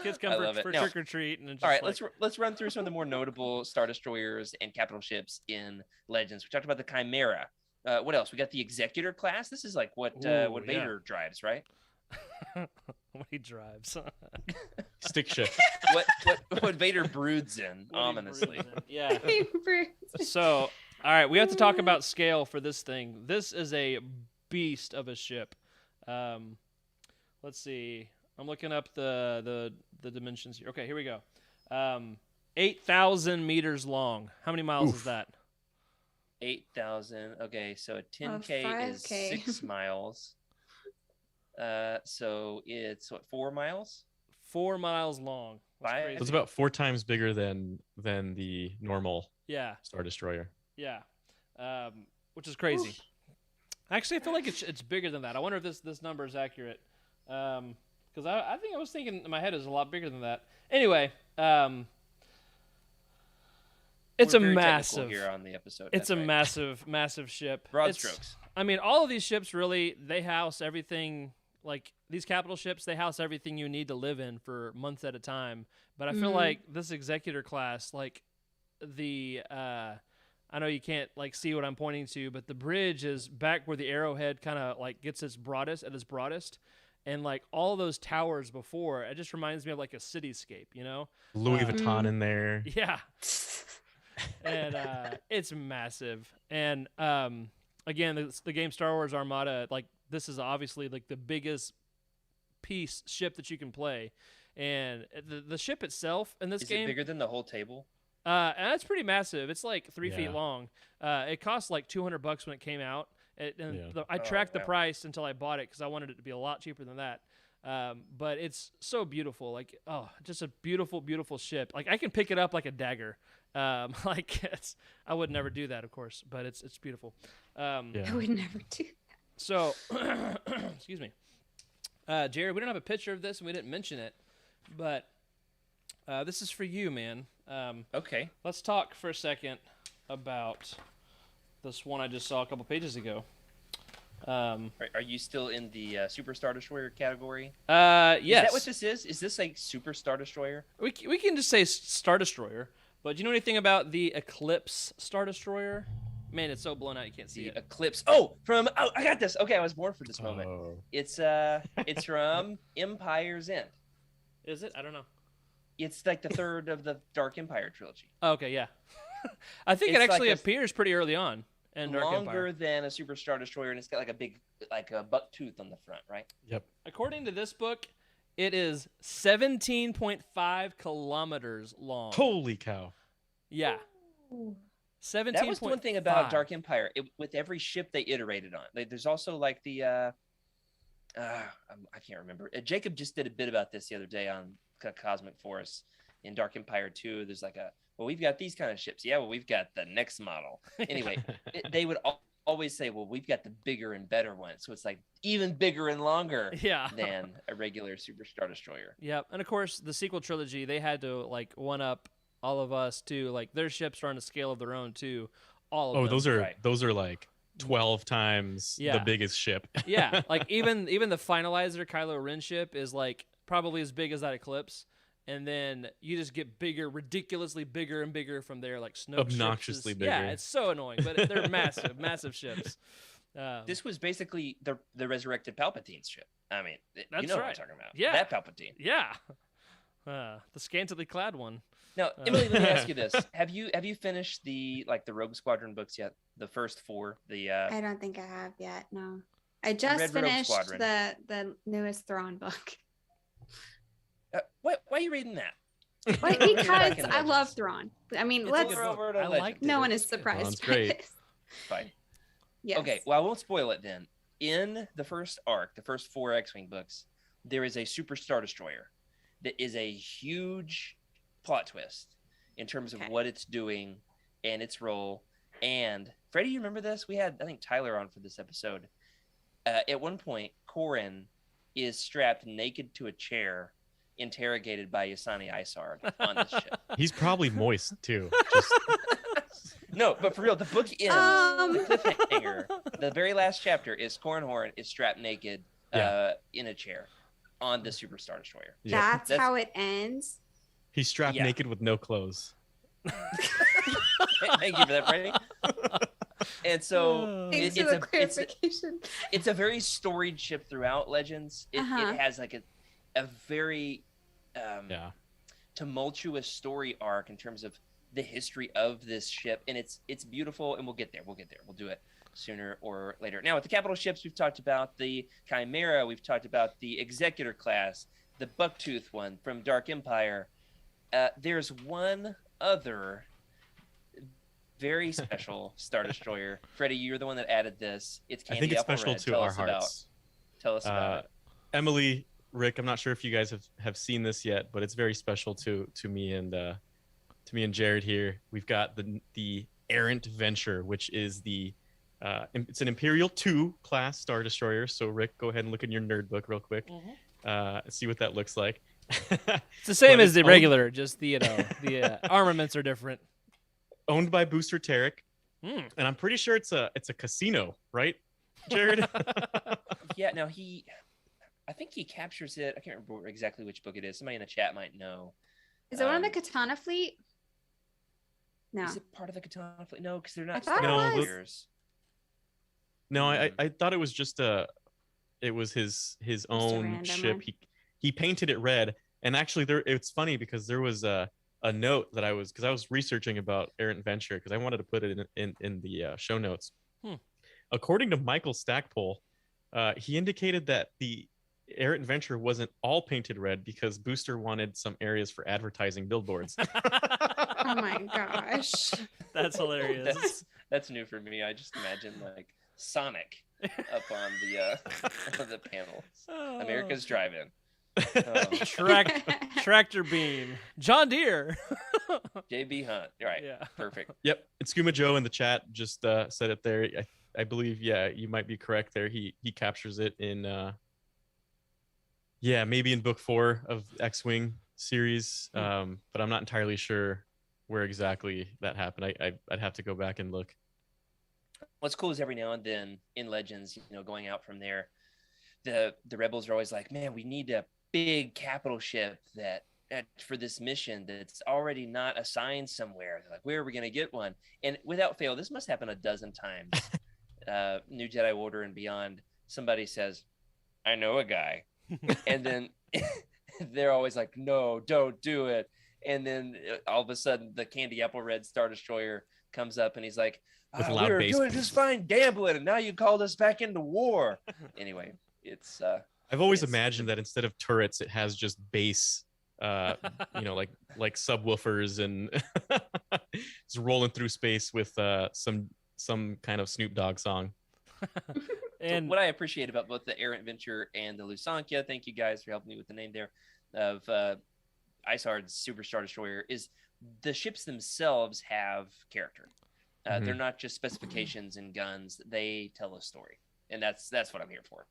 Kids come I love it. for Now- trick or treat, and it's All just right, like, let's run through some of the more notable Star Destroyers and capital ships in Legends. We talked about the Chimera. What else? We got the Executor class. This is like what Ooh, Vader drives, right? when he drives. Stick shift. what Vader broods in When he ominously. breathes in. Yeah. Favorite. So, all right, we have to talk about scale for this thing. This is a beast of a ship. Let's see. I'm looking up the dimensions here. Okay, here we go. 8,000 meters long. How many miles is that? 8,000. Okay, so a 10K is 5K. 6 miles. So it's what, 4 miles? 4 miles long. That's Five? crazy. So it's about 4 times bigger than the normal Yeah, Star Destroyer. yeah. Which is crazy. Actually, I feel like it's bigger than that. I wonder if this number is accurate. Because I think I was thinking in my head it was a lot bigger than that. Anyway, it's We're a very technical massive. here on the episode. It's That's a right. massive ship. Broad It's- strokes. I mean, all of these ships really, they house everything. Like these capital ships, they house everything you need to live in for months at a time. But I feel Mhm. like this Executor class, like I know you can't like see what I'm pointing to, but the bridge is back where the arrowhead kind of like gets its broadest, and like all those towers before, it just reminds me of like a cityscape, you know? Louis Uh, Vuitton in there. Yeah. And it's massive. And again, the game Star Wars Armada, like this is obviously like the biggest ship that you can play, and the ship itself in this Is game, it bigger than the whole table? and that's pretty massive. It's like 3 feet Yeah. long. It cost like $200 when it came out. Yeah. I tracked the wow. price until I bought it because I wanted it to be a lot cheaper than that. But it's so beautiful. Like, oh, just a beautiful, beautiful ship. Like I can pick it up like a dagger. Like I would never do that, of course, but it's beautiful. I Yeah. would never do. So, excuse me, Jared. We don't have a picture of this, and we didn't mention it, but this is for you, man. Okay. Let's talk for a second about this one I just saw a couple pages ago. Are you still in the Super Star Destroyer category? Yes. Is that what this is? Is this like Super Star Destroyer? We can just say Star Destroyer. But do you know anything about the Eclipse Star Destroyer? Man, it's so blown out you can't see The it. Eclipse. Oh, I got this. Okay, I was born for this moment. Oh. It's from Empire's End. Is it? I don't know. It's like the third of the Dark Empire trilogy. Oh, okay, yeah. I think It's it like actually a- appears pretty early on in Dark Longer Empire. than a Super Star Destroyer, and it's got like a big, like a buck tooth on the front, right? Yep. According to this book, it is 17.5 kilometers long. Holy cow. Yeah. 17. That was one thing about Dark Empire. With every ship they iterated on. There's also like the I can't remember. Jacob just did a bit about this the other day on Cosmic Force in Dark Empire 2. There's like we've got these kind of ships. Yeah, well, we've got the next model. Anyway, they would always say, well, we've got the bigger and better one. So it's like even bigger and longer Yeah. than a regular Super Star Destroyer. Yep. And of course, the sequel trilogy, they had to like one up all of us too. Like their ships are on a scale of their own too. All of Oh, them. those are like 12 times Yeah. the biggest ship. Yeah, like even the finalizer Kylo Ren ship is like probably as big as that Eclipse, and then you just get bigger, ridiculously bigger and bigger from there. Like Snoke Obnoxiously ships Yeah, bigger. it's so annoying, but they're massive, massive ships. This was basically the resurrected Palpatine's ship. I mean, That's you know what right. I'm talking about. Yeah. That Palpatine. Yeah, the scantily clad one. Now, Emily, let me ask you this: Have you finished the Rogue Squadron books yet? The first 4. I don't think I have yet. No, I just Red Rogue finished Squadron. the newest Thrawn book. Why are you reading that? But Back because in I love Legends. Thrawn. I mean, It's let's. over to I Legends. liked No it. one It is was good. surprised. Thrawn's by great. this. Fine. Yes. Okay, well, I won't spoil it then. In the first arc, the first 4 X-Wing books, there is a Super Star Destroyer that is a huge plot twist in terms of Okay. what it's doing and its role. And Freddie, you remember this? We had, I think, Tyler on for this episode. At one point, Corin is strapped naked to a chair, interrogated by Yasani Isard on the ship. He's probably moist too. Just... No, but for real, the book ends, the cliffhanger, the very last chapter is Corin Horn is strapped naked in a chair on the Super Star Destroyer. Yeah. That's how it ends? He's strapped naked with no clothes. Thank you for that, Freddie. And so it's a very storied ship throughout Legends. It has like a very tumultuous story arc in terms of the history of this ship, and it's beautiful, and we'll get there. We'll do it sooner or later. Now, with the capital ships, we've talked about the Chimera, we've talked about the Executor class, the Bucktooth one from Dark Empire. There's one other very special Star Destroyer. Freddie, you're the one that added this. It's Candy I think it's Apple special Red. to our hearts. Tell us about it. Emily, Rick, I'm not sure if you guys have seen this yet, but it's very special to me and Jared here. We've got the Errant Venture, which is it's an Imperial 2 class Star Destroyer. So Rick, go ahead and look in your nerd book real quick. See what that looks like. It's the same as the regular, just the armaments are different. Owned by Booster Tarek, and I'm pretty sure it's a casino, right, Jared? Yeah. No, I think he captures it. I can't remember exactly which book it is. Somebody in the chat might know. Is it one of the Katana fleet? No. Is it part of the Katana fleet? No, because they're not. No, I thought it was just it was his own ship. One. He painted it red, and actually it's funny because there was a note that I was researching about Errant Venture because I wanted to put it in the show notes. According to Michael Stackpole, he indicated that the Errant Venture wasn't all painted red because Booster wanted some areas for advertising billboards. Oh my gosh, that's hilarious. That's new for me. I just imagine like Sonic up on the panels. America's Drive-In. Tractor beam, John Deere. JB Hunt. Right. Yeah. Perfect. Yep. And Skooma Joe in the chat just said it there. I believe, you might be correct there. He captures it in maybe in book 4 of X-Wing series. But I'm not entirely sure where exactly that happened. I'd have to go back and look. What's cool is every now and then in Legends, going out from there, the rebels are always like, man, we need a big capital ship that for this mission that's already not assigned somewhere. They're like, where are we going to get one? And without fail, this must happen a dozen times. New Jedi Order and beyond, somebody says, I know a guy. And then they're always like, no, don't do it. And then all of a sudden the Candy Apple Red Star Destroyer comes up and he's like, we were doing just fine gambling and now you called us back into war. Anyway, it's I've always imagined that instead of turrets it has just bass like subwoofers and it's rolling through space with some kind of Snoop Dogg song. And what I appreciate about both the Errant Venture and the Lusankia, thank you guys for helping me with the name there, of Isard's Super Star Destroyer, is the ships themselves have character. They're not just specifications and guns. They tell a story. And that's what I'm here for.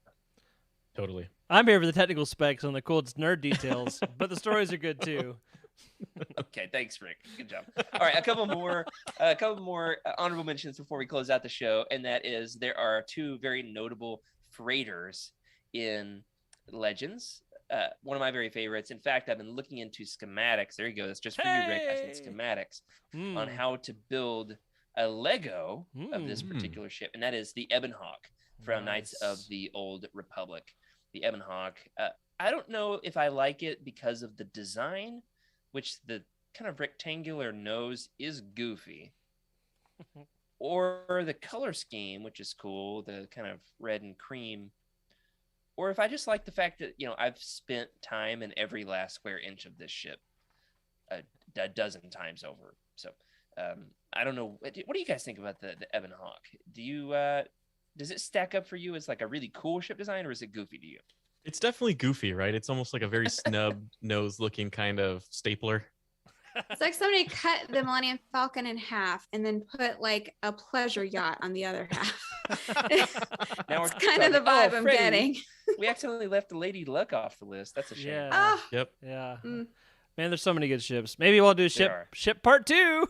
Totally. I'm here for the technical specs and the cool nerd details, but the stories are good too. Okay, thanks, Rick. Good job. All right, a couple more honorable mentions before we close out the show, and that is there are 2 very notable freighters in Legends. One of my very favorites. In fact, I've been looking into schematics. There you go. That's just for you, Rick. I said schematics on how to build a Lego of this particular ship, and that is the Ebon Hawk from Knights of the Old Republic. The Ebon Hawk. I don't know if I like it because of the design, which the kind of rectangular nose is goofy, or the color scheme, which is cool, the kind of red and cream, or if I just like the fact that, I've spent time in every last square inch of this ship a dozen times over. So I don't know. What do you guys think about the Ebon Hawk? Do you does it stack up for you as like a really cool ship design, or is it goofy to you? It's definitely goofy, right? It's almost like a very snub nose looking kind of stapler. It's like somebody cut the Millennium Falcon in half and then put like a pleasure yacht on the other half. Now we're It's kind of the vibe I'm Freddie, getting. We accidentally left the Lady Luck off the list. That's a shame. Yeah. Oh, Yep. Yeah. Mm. Man, there's so many good ships. Maybe we'll do There ship part 2.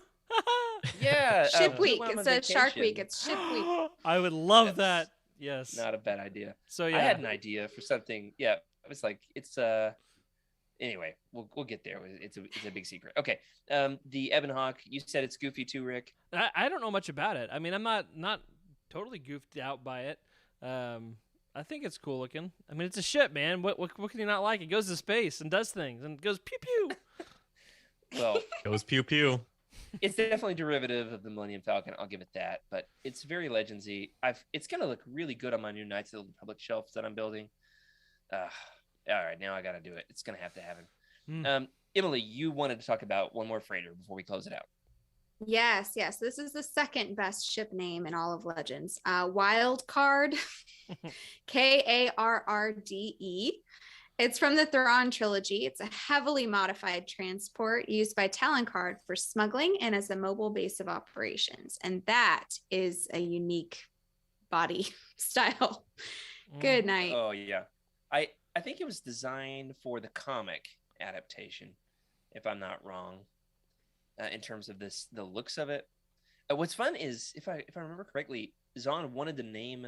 Yeah. Ship we week. went on It's a a Shark vacation. Week. It's Ship Week. I would love That's that. Yes. Not a bad idea. So yeah. I had an idea for something. Yeah, I was like, it's Anyway, we'll get there. It's a big secret. Okay. The Ebon Hawk. You said it's goofy too, Rick. I don't know much about it. I mean, I'm not totally goofed out by it. I think it's cool looking. I mean, it's a ship, man. What can you not like? It goes to space and does things and goes pew pew. Well, Goes pew pew. it's definitely derivative of the Millennium Falcon. I'll give it that. But it's very legendsy. It's gonna look really good on my new Knights of the Republic shelves that I'm building. All right, now I got to do it. It's going to happen. Emily, you wanted to talk about one more freighter before we close it out. Yes. This is the second best ship name in all of Legends. Wild Card, Karrde. It's from the Thrawn trilogy. It's a heavily modified transport used by Talon Card for smuggling and as a mobile base of operations. And that is a unique body style. Good night. Oh, yeah. I think it was designed for the comic adaptation, if I'm not wrong, in terms of the looks of it. What's fun is, if I remember correctly, Zahn wanted to name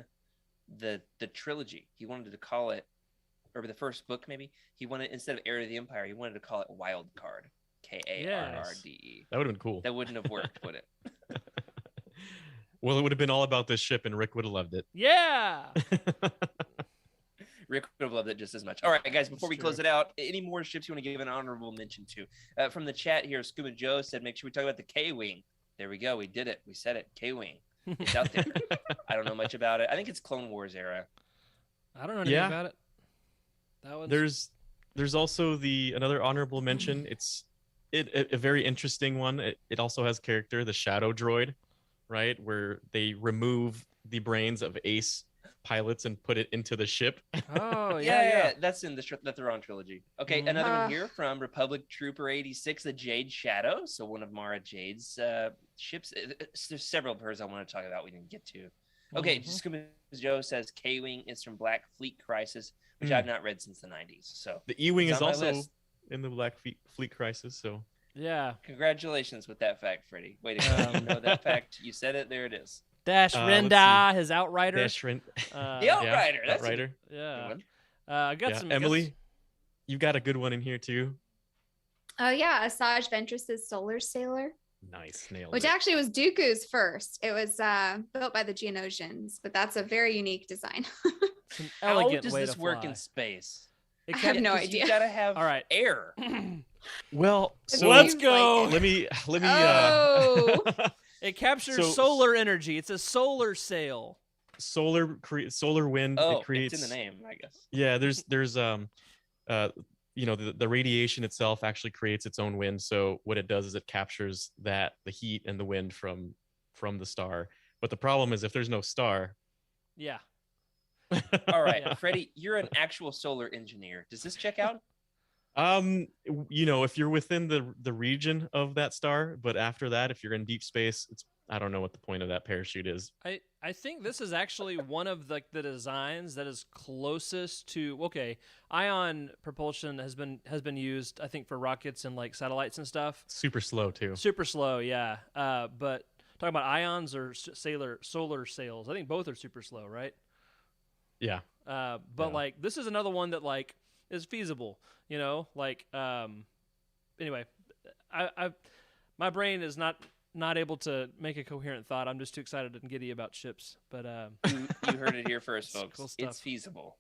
the trilogy. He wanted to call it, or the first book maybe, he wanted, instead of Heir to the Empire, he wanted to call it Wild Card. Karrde. That would have been cool. That wouldn't have worked, would it? Well, it would have been all about this ship, and Rick would have loved it. Yeah. Rick would have loved it just as much. All right, guys, before we close it out, any more ships you want to give an honorable mention to? From the chat here, Scuba Joe said, make sure we talk about the K-Wing. There we go. We did it. We said it. K-Wing. It's out there. I don't know much about it. I think it's Clone Wars era. I don't know anything about it. That one's... There's also another honorable mention. It's a very interesting one. It also has character, the Shadow Droid, right? Where they remove the brains of Ace pilots and put it into the ship. Oh, yeah. That's in the Thrawn trilogy. Okay, another one here from Republic Trooper 86, the Jade Shadow. So one of Mara Jade's ships. There's several of hers I want to talk about we didn't get to. Okay, Scuba Joe says K-Wing is from Black Fleet Crisis, which I've not read since the 90s. So the E-Wing is also in the Black Fleet Crisis. So yeah, congratulations with that fact, Freddie. Wait a minute, you know that fact. You said it. There it is. Dash Renda, his Outrider. The Outrider. That's Outrider. I got some. Emily, you got a good one in here too. Oh yeah, Asajj Ventress's Solar Sailor. Nice, nailed Which it. actually was Dooku's first. It was built by the Geonosians, but that's a very unique design. It's an elegant How does way this to work fly. in space? I have no idea. You gotta have air. Well, so let's go. Let me. Oh. It captures solar energy. It's a solar sail. Solar wind. Oh, it creates, it's in the name, I guess. Yeah, there's the radiation itself actually creates its own wind. So what it does is it captures the heat and the wind from the star. But the problem is if there's no star. Yeah. All right, Freddie, you're an actual solar engineer. Does this check out? If you're within the region of that star, but after that, if you're in deep space, I don't know what the point of that parachute is. I think this is actually one of the designs that is closest to ion propulsion has been used, I think, for rockets and like satellites and stuff. Super slow too. Super slow, yeah. But talking about ions or solar sails, I think both are super slow, right? Yeah. Like this is another one that like is feasible, anyway, my brain is not able to make a coherent thought. I'm just too excited and giddy about ships. But you heard it here first, folks. Cool stuff. It's feasible.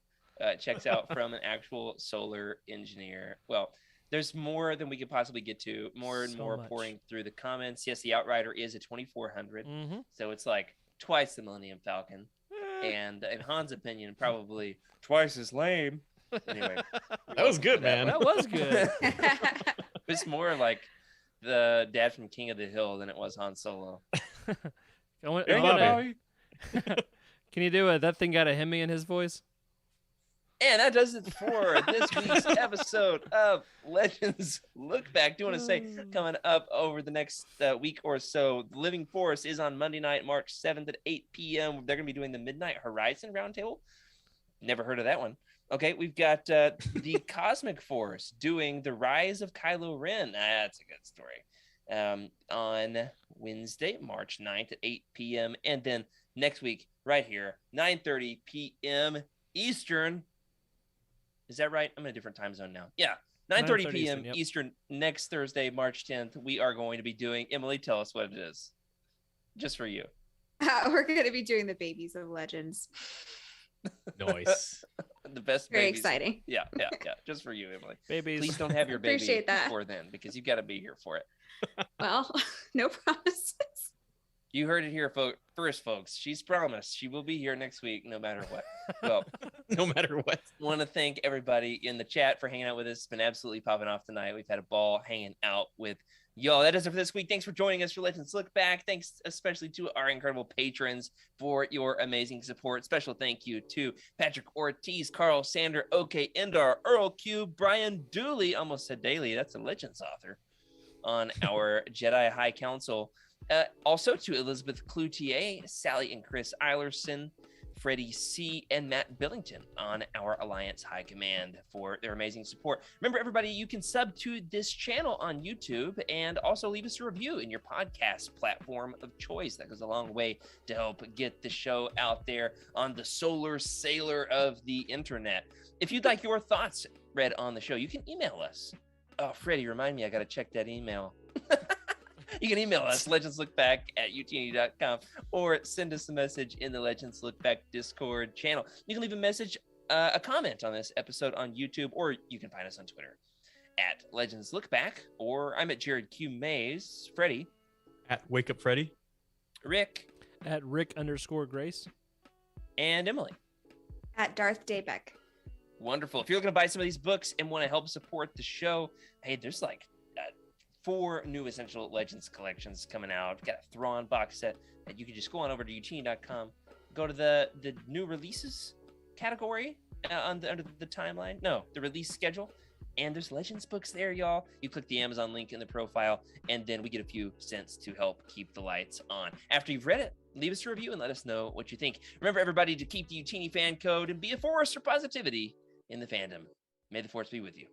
Checks out from an actual solar engineer. Well, there's more than we could possibly get to. More and more pouring through the comments. Yes, the Outrider is a 2400, so it's like twice the Millennium Falcon, and in Han's opinion, probably twice as lame. Anyway, that was good, man. That was good. It's more like the dad from King of the Hill than it was Han Solo. Can you do it? That thing got a Hemi in his voice? And that does it for this week's episode of Legends Look Back. Do want to say, coming up over the next week or so, The Living Force is on Monday night, March 7th at 8 p.m. They're going to be doing the Midnight Horizon Roundtable. Never heard of that one. Okay, we've got the Cosmic Force doing The Rise of Kylo Ren. That's a good story. On Wednesday, March 9th at 8 p.m. And then next week, right here, 9:30 p.m. Eastern. Is that right? I'm in a different time zone now. Yeah. 9:30 p.m. Eastern, yep. Eastern next Thursday, March 10th. We are going to be doing, Emily, tell us what it is. Just for you. We're going to be doing the Babies of Legends. Nice. The best Very babies. exciting. Yeah. Just for you, Emily. Babies. Please don't have your baby Appreciate that. before then, because you've got to be here for it. Well, no promises. You heard it here first, folks. She's promised she will be here next week, no matter what. Well, No matter what. want to thank everybody in the chat for hanging out with us. It's been absolutely popping off tonight. We've had a ball hanging out with y'all. That does it for this week. Thanks for joining us for Legends Look Back. Thanks especially to our incredible patrons for your amazing support. Special thank you to Patrick Ortiz, Carl Sander, OK Endar, Earl Q, Brian Dooley, almost said Daily. That's a Legends author on our Jedi High Council. Also to Elizabeth Cloutier, Sally and Chris Eilerson, Freddie C, and Matt Billington on our Alliance High Command for their amazing support. Remember, everybody, you can sub to this channel on YouTube and also leave us a review in your podcast platform of choice. That goes a long way to help get the show out there on the solar sailor of the internet. If you'd like your thoughts read on the show, you can email us. Oh, Freddie, remind me, I got to check that email. You can email us, legendslookback@utn.com, or send us a message in the Legends Look Back Discord channel. You can leave a message, a comment on this episode on YouTube, or you can find us on Twitter at Legends Look Back, or I'm at Jared Q. Mays, Freddie. At Wake Up Freddy. Rick. At Rick_Grace. And Emily. At Darth Daybeck. Wonderful. If you're looking to buy some of these books and want to help support the show, hey, there's like 4 new Essential Legends collections coming out. We've got a Thrawn box set that you can just go on over to utini.com, go to the new releases category under the timeline. No, the release schedule. And there's Legends books there, y'all. You click the Amazon link in the profile, and then we get a few cents to help keep the lights on. After you've read it, leave us a review and let us know what you think. Remember, everybody, to keep the Utini fan code and be a force for positivity in the fandom. May the force be with you.